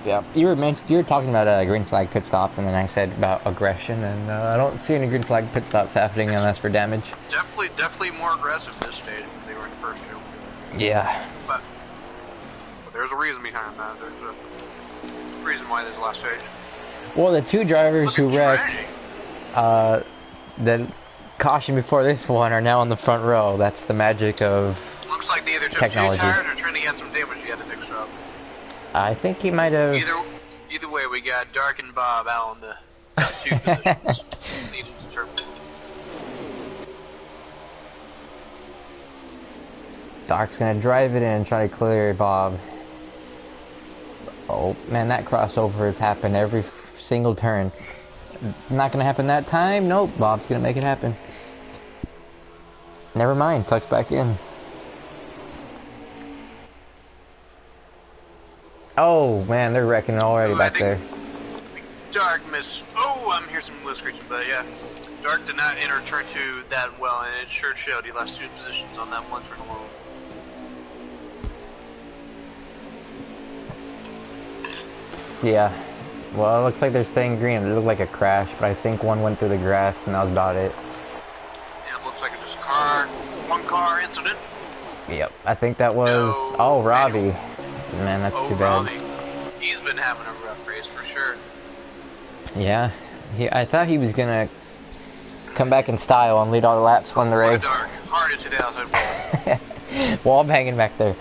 Yeah, you were talking about green flag pit stops, and then I said about aggression, and I don't see any green flag pit stops happening unless for damage. Definitely more aggressive this stage than they were in the first 2. Yeah. But there's a reason behind that. There's a reason why there's a last stage. Well, the 2 drivers who wrecked, the caution before this one are now on the front row. That's the magic of Looks like they either took technology. 2 tires or Trinity had some damage he had to fix up. I think he might have. Either way, we got Dark and Bob out on the top 2 positions. Need to determine. Dark's gonna drive it in, try to clear Bob. Oh man, that crossover has happened every single turn. Not gonna happen that time. Nope, Bob's gonna make it happen. Never mind, tucks back in. Oh man, they're wrecking already Ooh, I back think there. Dark missed. Oh, I'm hearing some wheel screeching, but yeah. Dark did not enter turn 2 that well, and it sure showed. He lost 2 positions on that one turn alone. Yeah. Well, it looks like they're staying green. It looked like a crash, but I think one went through the grass, and that was about it. Yeah, it looks like it's just one car incident. Yep. I think that was... No Oh, Robbie. manual. Man, that's Oh, too bad. Robbie. He's been having a rough race for sure. Yeah. I thought he was gonna come back in style and lead all the laps on the What a race. Dark. Hard into the outside wall. Wall banging back there.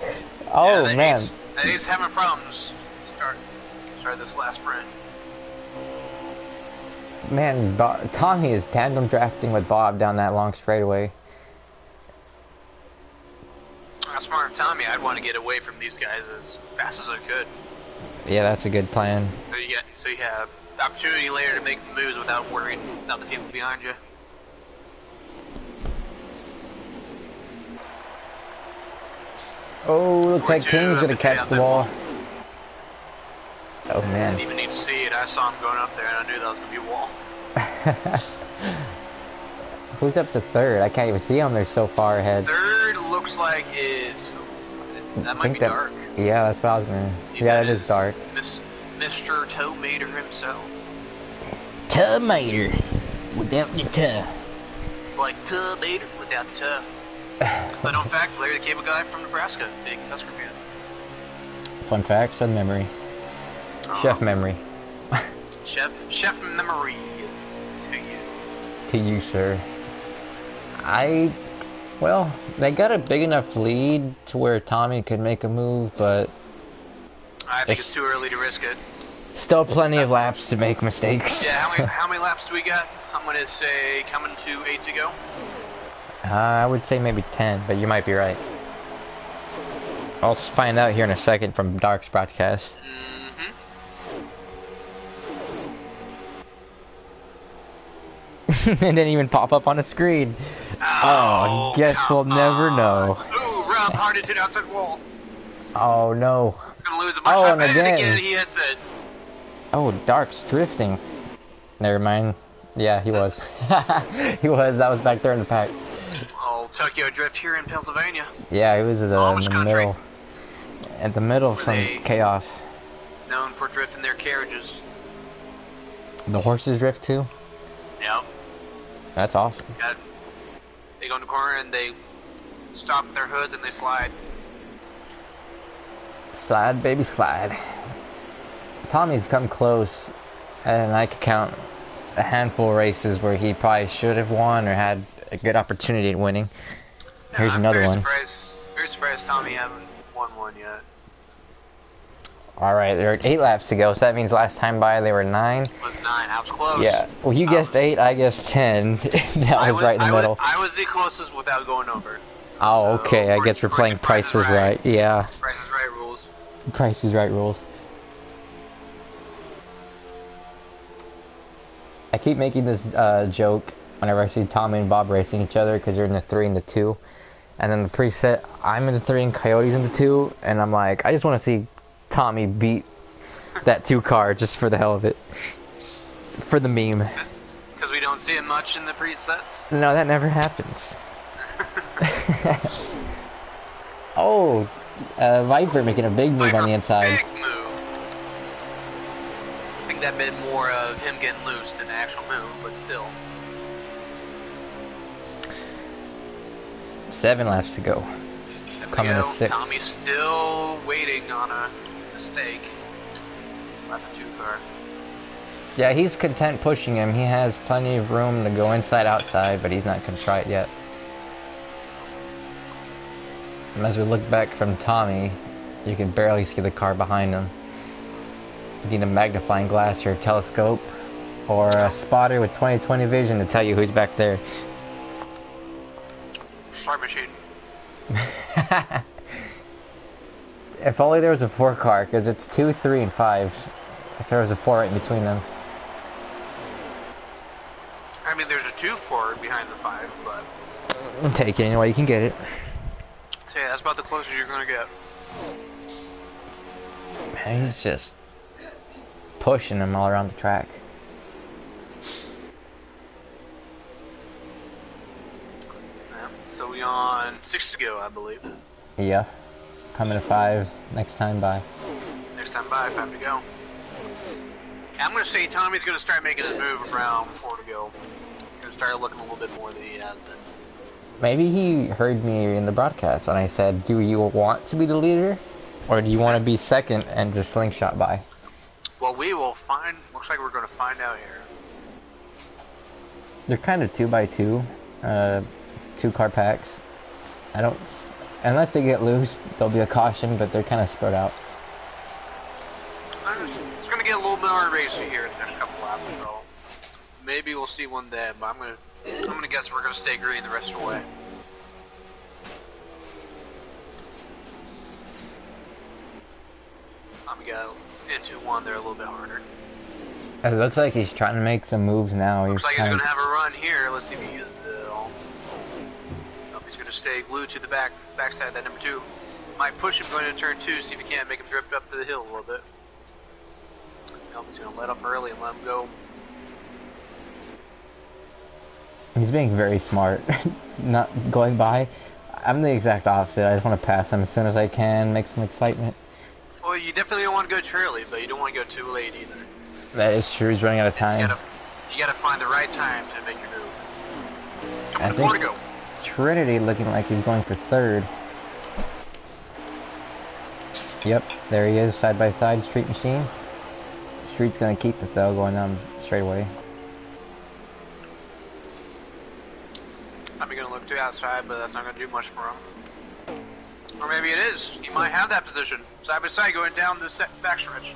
Oh, yeah, man. That eight's having problems. Start this last sprint. Man, Tommy is tandem drafting with Bob down that long straightaway. That's smart, Tommy. I'd want to get away from these guys as fast as I could. Yeah, that's a good plan. So you have the opportunity later to make some moves without worrying about the people behind you. Oh, looks like King's gonna catch the ball. Oh I man. didn't even need to see it. I saw him going up there, and I knew that was gonna be a wall. Who's up to third? I can't even see them. They're so far ahead. Third looks like is that might be Dark. Yeah, that's what I was gonna. Yeah, it is Dark. Mr. Tomater himself. Tomater, without the toe. Like Tomater without the toe. But in fact, Larry the Cable Guy from Nebraska, big Husker fan. Fun facts and memory. Chef memory. Chef memory to you. To you, sir. Well, they got a big enough lead to where Tommy could make a move, but I think it's too early to risk it. still plenty of laps to make mistakes. Yeah, how many laps do we got? I'm gonna say coming to 8 to go. I would say maybe 10, but you might be right. I'll find out here in a second from Dark's broadcast. It didn't even pop up on the screen. Oh, guess we'll never know. Ooh, Rob hard into the outside wall. Oh no. It's gonna lose a bunch of and again he hits it. Oh, Dark's drifting. Never mind. Yeah, he was. He was. That was back there in the pack. Oh, Tokyo Drift here in Pennsylvania. Yeah, he was in the country. middle. At the middle of some chaos. Known for drifting their carriages. The horses drift too? Yep. That's awesome. They go in the corner and they stop their hoods and they slide. Slide, baby, slide. Tommy's come close, and I could count a handful of races where he probably should have won or had a good opportunity at winning. Here's another one. Very surprised Tommy hasn't won one yet. Alright, there are 8 laps to go, so that means last time by they were 9. It was 9, I was close. Yeah, well you guessed 8, I guessed 10. That was right in the middle. I was the closest without going over. Oh, okay, I guess we're playing Price is Right. Yeah. Price is Right rules. Price is Right rules. I keep making this joke whenever I see Tommy and Bob racing each other because they're in the 3 and the 2. And then the preset, I'm in the 3 and Coyote's in the 2. And I'm like, I just want to see Tommy beat that 2 car just for the hell of it. For the meme. Because we don't see it much in the presets? No, that never happens. Oh, Viper making a big move on the inside. Big move. I think that meant more of him getting loose than the actual move, but still. 7 laps to go. Coming to 6. Tommy's still waiting on a mistake. Lap 2 car. Yeah, he's content pushing him. He has plenty of room to go inside, outside, but he's not going to try it yet. And as we look back from Tommy, you can barely see the car behind him. You need a magnifying glass or a telescope or a spotter with 20/20 vision to tell you who's back there. Slot machine. If only there was a 4 car, because it's 2, 3, and 5. If there was a 4 right in between them. I mean, there's a 2 forward behind the 5, but... Take it any way you can get it. So yeah, that's about the closest you're going to get. And he's just pushing him all around the track. So we on 6 to go, I believe. Yeah. Coming to 5 next time by. Next time by, 5 to go. I'm going to say Tommy's going to start making his move around 4 to go. He's going to start looking a little bit more than he has been. Maybe he heard me in the broadcast when I said, do you want to be the leader? Or do you want to be second and just slingshot by? Well, we will find... Looks like we're going to find out here. They're kind of 2x2. 2-car packs. I don't... Unless they get loose, there'll be a caution, but they're kind of spread out. It's going to get a little more racy here in the next couple laps, so maybe we'll see one then. But I'm gonna guess we're going to stay green the rest of the way. I'm going to get into one there a little bit harder. It looks like he's trying to make some moves now. Looks like he's going to have a run here. Let's see if he uses it at all. Nope, he's going to stay glued to the backside of that number 2. Might push him going into turn 2, see if he can't make him drift up the hill a little bit. Nope, he's going to let off early and let him go. He's being very smart, not going by. I'm the exact opposite. I just want to pass him as soon as I can, make some excitement. Well, you definitely don't want to go too early, but you don't want to go too late either. That is true. He's running out of time. You gotta find the right time to make your move. Come on, 4 to go. Trinity looking like he's going for 3rd. Yep, there he is, side by side, Street Machine. Street's gonna keep it though, going down straight away. I'm gonna look to the outside, but that's not gonna do much for him. Or maybe it is. He might have that position. Side by side going down the backstretch.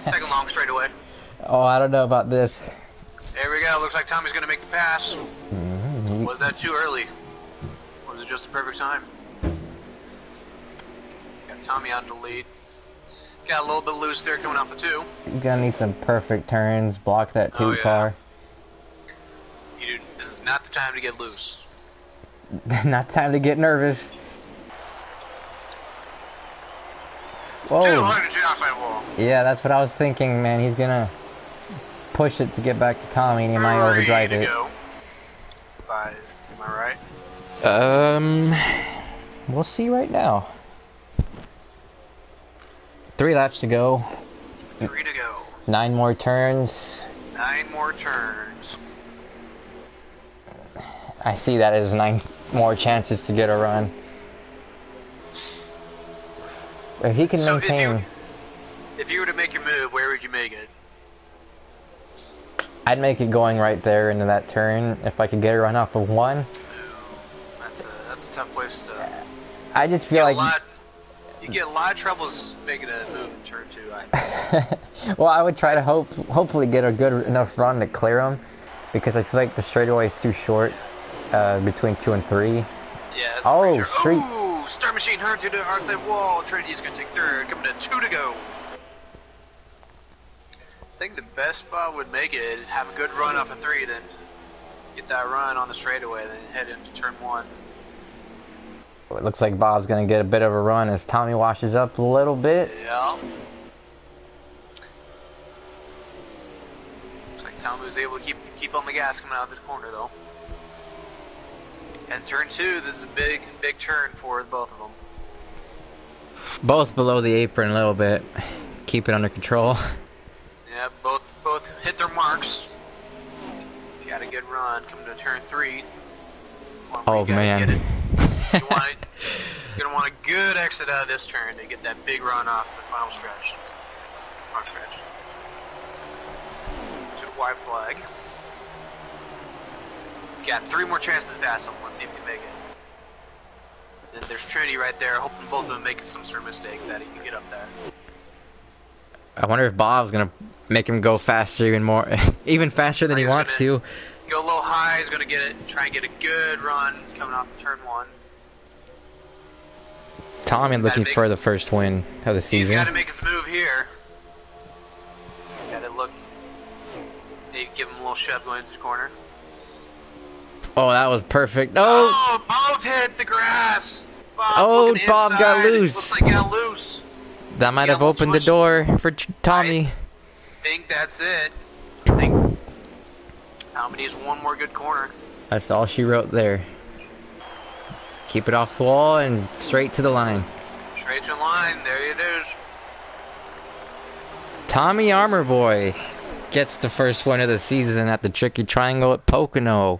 Second long straight away. Oh, I don't know about this. There we go. Looks like Tommy's going to make the pass. Mm-hmm. Was that too early? Or was it just the perfect time? Got Tommy on the lead. Got a little bit loose there coming off the 2. You're gonna need some perfect turns, block that 2 car. This is not the time to get loose. Not time to get nervous. Whoa. 200 outside wall. Yeah, that's what I was thinking, man. He's gonna push it to get back to Tommy, and he might overdrive it. Go. 5, am I right? We'll see right now. 3 laps to go. 3 to go. 9 more turns. 9 more turns. I see that as 9 more chances to get a run. If he can maintain... If you were to make your move, where would you make it? I'd make it going right there into that turn. If I could get a run off of 1. That's a tough place to... I just feel like... You get a lot of troubles making a move in turn 2, I think. Well, I would try to hopefully get a good enough run to clear him, because I feel like the straightaway is too short between 2 and 3. Yeah, that's oh, sure. Ooh, Star Machine hard to the outside wall. Trinity's going to take 3rd. Coming to 2 to go. I think the best spot would make it have a good run off of 3, then get that run on the straightaway, then head into turn 1. It looks like Bob's going to get a bit of a run as Tommy washes up a little bit. Yeah. Looks like Tommy was able to keep on the gas coming out of the corner, though. And turn 2, this is a big turn for both of them. Both below the apron a little bit. Keep it under control. Yeah, both hit their marks. Got a good run coming to turn 3. Oh man. You're gonna want a good exit out of this turn to get that big run off the final stretch. Front stretch. To the white flag. He's got 3 more chances to pass him. Let's see if he can make it. And there's Trinity right there, hoping both of them make some sort of mistake that he can get up there. I wonder if Bob's gonna make him go faster, even faster than he wants to. Go a little high. He's gonna try and get a good run coming off the turn 1. Tommy looking for the first win of the season. He's got to make his move here. He's got to look. Maybe give him a little shove going into the corner. Oh, that was perfect. Oh, both hit the grass. Bob got loose. Looks like he got loose. That might Get have home opened the switch. door for Tommy. I think that's it. I think Tommy needs one more good corner. That's all she wrote there. Keep it off the wall and straight to the line. Straight to the line. There it is. Tommy Armor Boy gets the first win of the season at the Tricky Triangle at Pocono.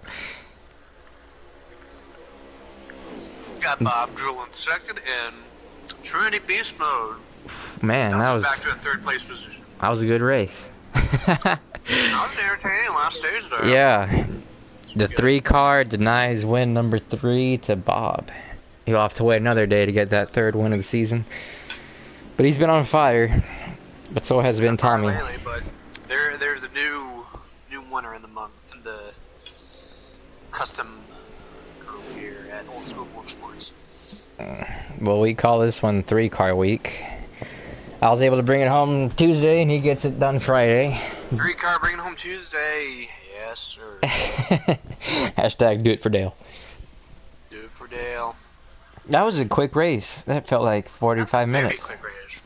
Got Bob drooling second and Trinity Beast Mode. Man, that was back to a third place position. that was a good race. That was entertaining last stage though. Yeah. The 3-car denies win number 3 to Bob. He'll have to wait another day to get that third win of the season. But he's been on fire. But so has been Tommy. Lately, but there's a new winner in the month in the custom group here at Old School Motorsports. Well, we call this one 3-car week. I was able to bring it home Tuesday, and he gets it done Friday. 3-car bringing home Tuesday. Yes, sir. Hashtag do it for Dale. Do it for Dale. That was a quick race. That felt like 45 minutes. Very quick race.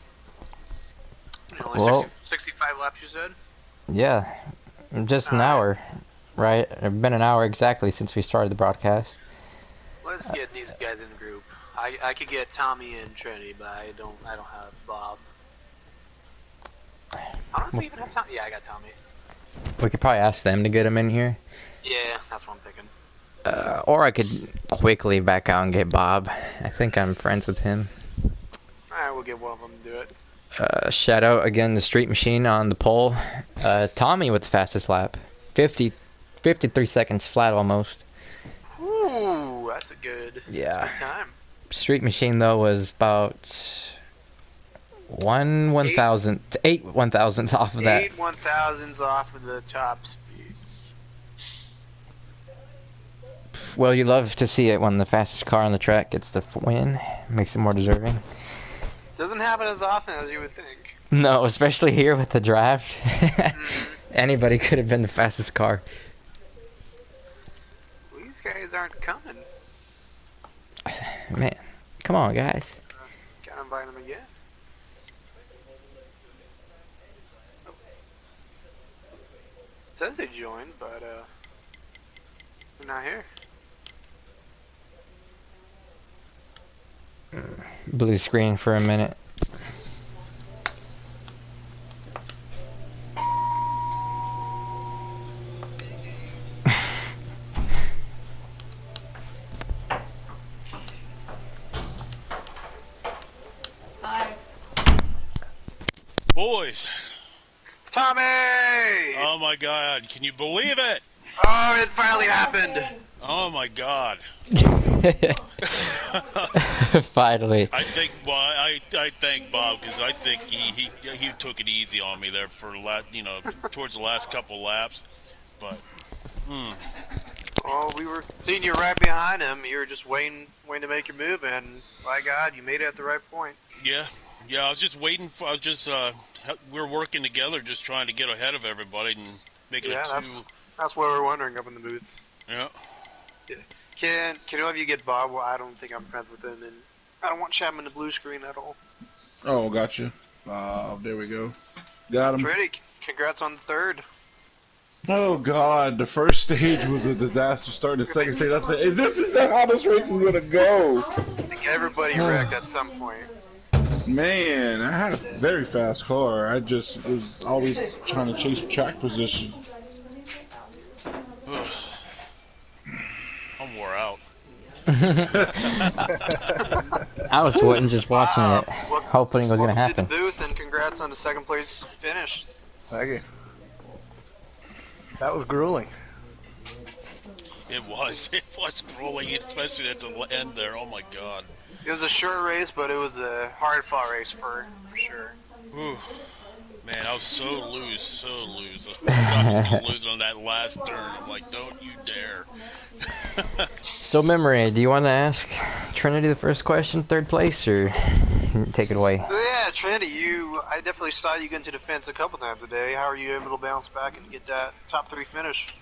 Only Well, 65 laps, you said? Yeah, just an hour, right? It's been an hour exactly since we started the broadcast. Let's get these guys in the group. I could get Tommy and Trinity, but I don't have Bob. I don't know if we even have Tommy. Yeah, I got Tommy. We could probably ask them to get him in here. Yeah, that's what I'm thinking. Or I could quickly back out and get Bob. I think I'm friends with him. Alright, we'll get one of them to do it. Shout out again the Street Machine on the pole. Tommy with the fastest lap. 53 seconds flat almost. Ooh, that's a good, Yeah. that's a good time. Street Machine though was about 8 1,000ths off of that. 8 1,000s off of the top speed. Well, you love to see it when the fastest car on the track gets the win. Makes it more deserving. Doesn't happen as often as you would think. No, especially here with the draft. Anybody could have been the fastest car. Well, these guys aren't coming. Man, come on, guys. Gotta invite them again. Oh. It says they joined, but they're not here. Blue screen for a minute. Boys. Tommy! Oh my god, can you believe it? Oh, it finally happened! Oh my god. Finally. I think, well, I thank Bob because I think he took it easy on me there for towards the last couple laps, but. Well, we were seeing you right behind him. You were just waiting to make your move, and by God, you made it at the right point. Yeah, I was just waiting for. We're working together, just trying to get ahead of everybody and making it two. That's what we're wondering up in the booth. Yeah. Can one of you get Bob? Well, I don't think I'm friends with him, and I don't want Chapman the blue screen at all. Oh, gotcha. There we go. Got him. Ready? Congrats on the third. Oh God, the first stage was a disaster. Starting the second stage, I said, "This is how this race is gonna go." I think everybody wrecked at some point. Man, I had a very fast car. I just was always trying to chase track position. I'm wore out. I was sweating just watching it, hoping it was going to happen. To the booth, and congrats on the second place finish. Thank you. That was grueling. It was grueling, especially at the end there. Oh my god. It was a short race, but it was a hard-fought race for sure. Whew. Man, I was so loose. I was going to lose on that last turn. I'm like, don't you dare. So, Memory, do you want to ask Trinity the first question, third place, or take it away? Yeah, Trinity, I definitely saw you get into the fence a couple times today. How are you able to bounce back and get that top 3 finish?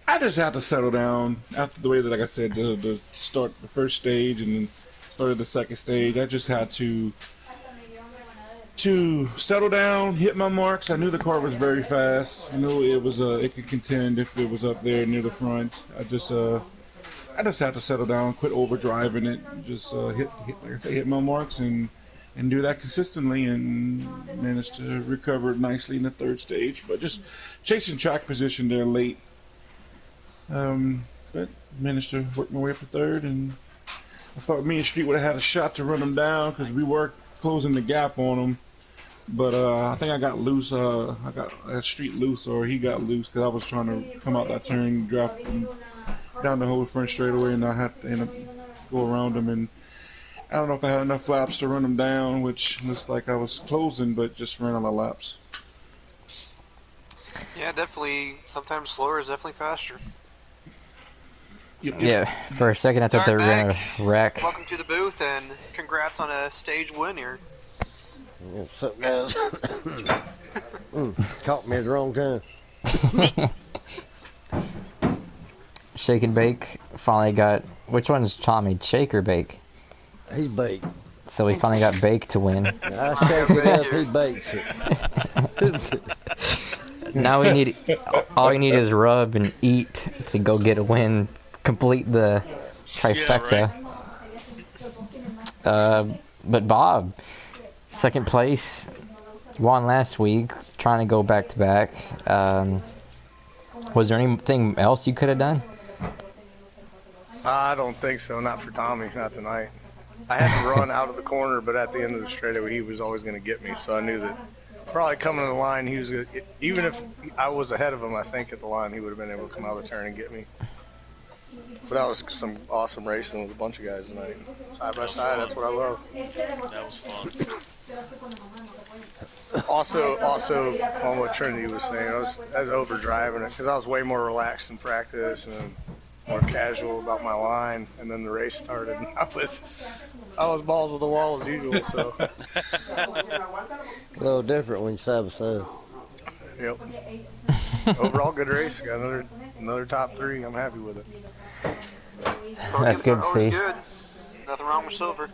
I just had to settle down after the way that, like I said, the start the first stage and then started the second stage. I just had to to settle down, hit my marks. I knew the car was very fast. I knew it was it could contend if it was up there near the front. I just had to settle down, quit overdriving it, just hit like I say, hit my marks and do that consistently, and managed to recover nicely in the third stage. But just chasing track position there late. But managed to work my way up to third, and I thought me and Street would have had a shot to run them down because we were closing the gap on them. But I think I got loose. I got Street loose, or he got loose because I was trying to come out that turn, drop down the whole front straightaway, and I had to end up go around him. And I don't know if I had enough laps to run him down, which looks like I was closing, but just ran out of laps. Yeah, definitely. Sometimes slower is definitely faster. Yep. Yeah, for a second I thought they were gonna wreck. Welcome to the booth, and congrats on a stage win here. What's up, guys? Caught me at the wrong time. Shake and Bake finally got. Which one's Tommy? Shake or Bake? He baked. So he finally got Bake to win. I shake it up, he bakes it. Now we need. All we need is rub and eat to go get a win. Complete the trifecta. Yeah, But Bob, second place, won last week, trying to go back to back. Was there anything else you could have done? I don't think so. Not for Tommy. Not tonight. I had to run out of the corner, but at the end of the straightaway, he was always going to get me. So I knew that probably coming to the line, he was gonna, even if I was ahead of him, I think at the line, he would have been able to come out of the turn and get me. But that was some awesome racing with a bunch of guys tonight. Side by side, that's what I love. that was fun. Also, on what Trinity was saying, I was overdriving it because I was way more relaxed in practice and more casual about my line. And then the race started, and I was balls to the wall as usual. So, A little different when you side by side. yep. Overall, good race. Got another top three. I'm happy with it. That's good to see. Good. Nothing wrong with silver.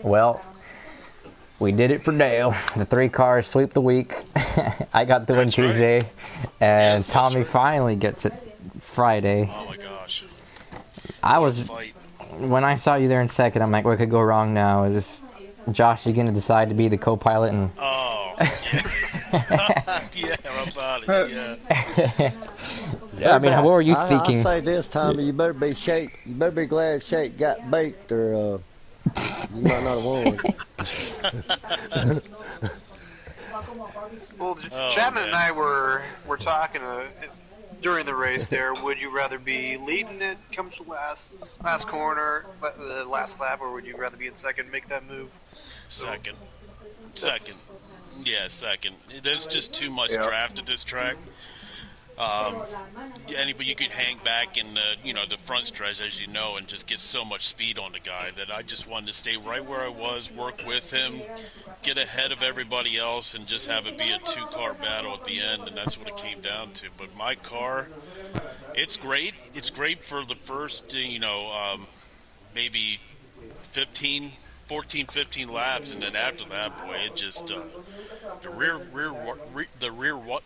Well, we did it for Dale. The 3 cars sweep the week. I got the win That's right. Tuesday, and Yes, that's Tommy right. finally gets it Friday. Oh my gosh. I was Fight. when I saw you there in second. I'm like, what could go wrong now? Is Josh you gonna decide to be the co-pilot and? Oh. Yeah. Yeah, how about it? Yeah. I mean, what were you thinking? I say this, Tommy, you better be glad Shake got baked, or you might not have won. Well, Oh, Chapman man. and I were talking during the race there. Would you rather be leading it, come to last corner, the last lap, or would you rather be in second, make that move? Second. Yeah, second. There's just too much Yeah. draft at this track. But you could hang back in the front stretch, as you know, and just get so much speed on the guy that I just wanted to stay right where I was, work with him, get ahead of everybody else, and just have it be a 2-car battle at the end, and that's what it came down to. But my car, it's great. It's great for the first, maybe 14, 15 laps, and then after that, boy, it just the rear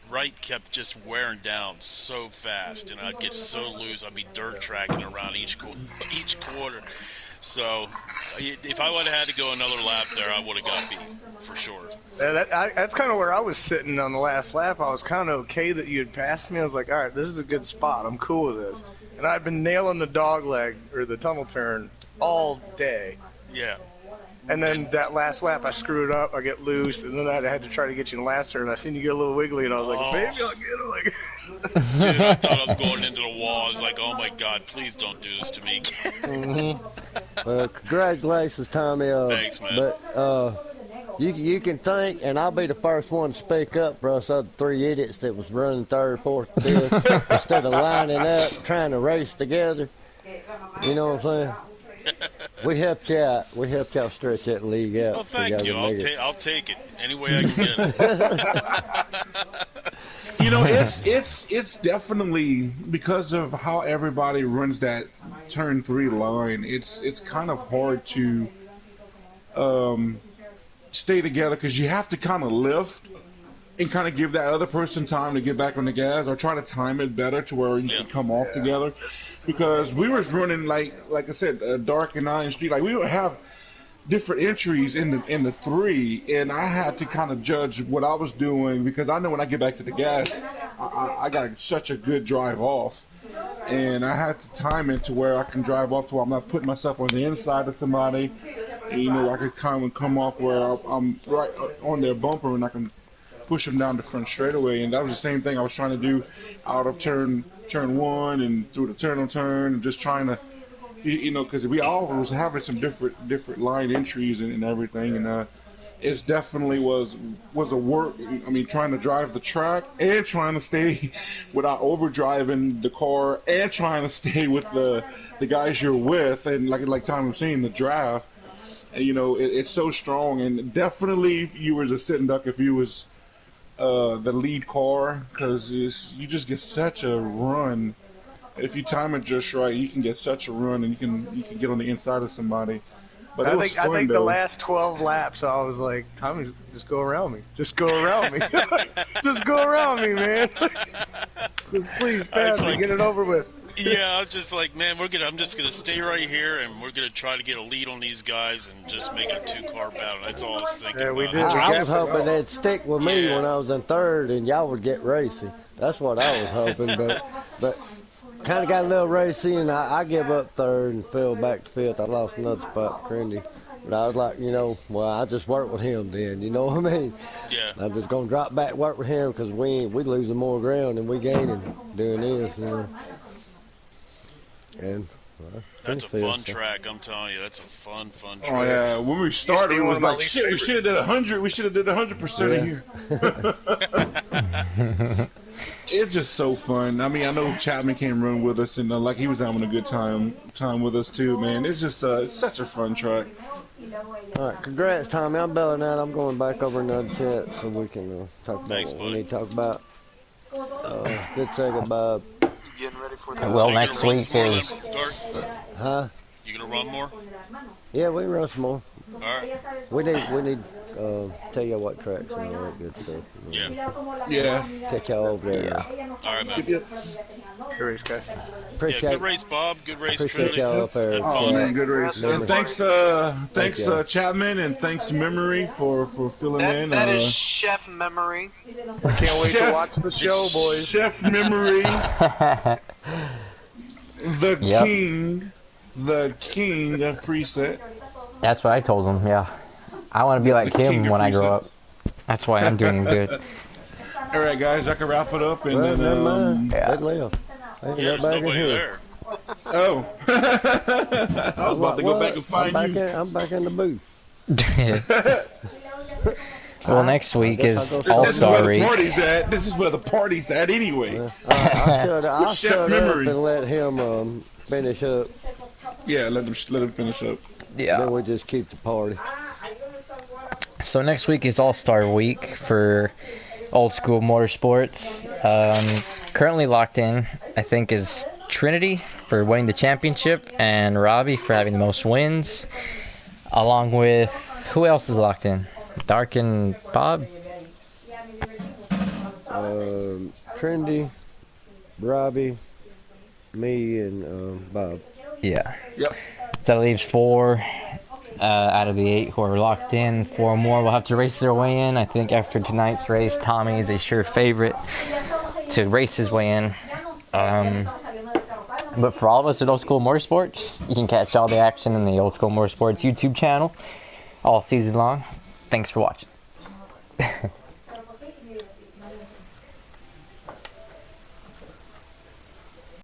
right kept just wearing down so fast, and I'd get so loose. I'd be dirt tracking around each quarter. So if I would have had to go another lap there, I would have got beat for sure. That's kind of where I was sitting on the last lap. I was kind of okay that you had passed me. I was like, all right, this is a good spot. I'm cool with this. And I'd been nailing the dog leg or the tunnel turn all day. Yeah. And then that last lap, I screwed up. I get loose, and then I had to try to get you in the last turn. I seen you get a little wiggly, and I was like, maybe I'll get him. Like, Dude, I thought I was going into the wall. I was like, oh my God, please don't do this to me. Congratulations, Tommy. Thanks, man. But you can thank, and I'll be the first one to speak up for us other 3 idiots that was running third, fourth, fifth, instead of lining up, trying to race together. You know what I'm saying? We helped you out. We helped y'all stretch that league out. Well, so thank y'all you. can make it. I'll take it any way I can get it. You know, it's definitely because of how everybody runs that turn 3 line. It's kind of hard to stay together because you have to kind of lift and kind of give that other person time to get back on the gas, or try to time it better to where you can come off together. Because we was running like I said, dark and iron street. Like we would have different entries in the three, and I had to kind of judge what I was doing because I know when I get back to the gas, I got such a good drive off, and I had to time it to where I can drive off to where I'm not putting myself on the inside of somebody. And, you know, I could kind of come off where I'm right on their bumper and I can push them down the front straightaway. And that was the same thing I was trying to do out of turn one and through the turn, and just trying to, you know, because we all was having some different line entries and everything, and it definitely was a work. I mean, trying to drive the track and trying to stay without overdriving the car and trying to stay with the guys you're with, and like Tom was saying, the draft. You know, it's so strong, and definitely you was a sitting duck if you was the lead car, because you just get such a run. If you time it just right, you can get such a run, and you can get on the inside of somebody. But I think the last 12 laps, I was like, Tommy, just go around me. Just go around me. Just go around me, man. Please, pass me. Get it over with. Yeah, I was just like, man, I'm just gonna stay right here, and we're gonna try to get a lead on these guys, and just make it a 2-car battle. That's all I was thinking. Yeah, we about. did. I was hoping they'd stick with me when I was in third, and y'all would get racy. That's what I was hoping, but kind of got a little racy, and I give up third and fell back to fifth. I lost another spot to Trendy. But I was like, you know, well, I just work with him then, you know what I mean? Yeah. I'm just going to drop back, work with him, because we losing more ground than we gaining doing this, you know. And That's a fun track, I'm telling you. That's a fun track. Oh yeah, when we started, it was like, shit, we should have did 100. We should have did 100% here. It's just so fun. I mean, I know Chapman came run with us, and like he was having a good time with us too, man. It's just it's such a fun track. All right, congrats, Tommy. I'm bailing out. I'm going back over another chat so we can talk about what we need to talk about. Good second, Bob. Getting ready for Well, next week is... Huh? You gonna run more? Yeah, we can run some more. All right. We need tell you what tracks and all that good stuff. Yeah. Catch y'all over there. Yeah. All right, man. Good race, guys. Appreciate good race, Bob. Good race, appreciate Trinity. y'all up there. Oh man, good race. And thanks Chapman, and thanks Memory for filling in. That is Chef Memory. Can't wait to watch the show, boys. Chef Memory, the king of preset. That's what I told him, yeah. I want to be like him when I grow up. presets. That's why I'm doing good. All right, guys, I can wrap it up, and Well, never mind. yeah. They left. They Yeah, got there's back in nobody here. there. Oh, I was about to go back and find you. I'm back in the booth. Well, next week is I'll go All-Star This is where the Week. party's at. This is where the party's at anyway. I Chef shut up Memory. and let him finish up. Yeah, let him finish up. Yeah. Then we just keep the party. So next week is All-Star Week for Old School Motorsports. Currently locked in, I think, is Trinity for winning the championship, and Robbie for having the most wins, along with, who else is locked in? Dark and Bob? Trendy, Robbie, me, and Bob. Yeah. Yep. That leaves 4 out of the 8 who are locked in. 4 more will have to race their way in. I think after tonight's race, Tommy is a sure favorite to race his way in. But for all of us at Old School Motorsports, you can catch all the action in the Old School Motorsports YouTube channel all season long. Thanks for watching.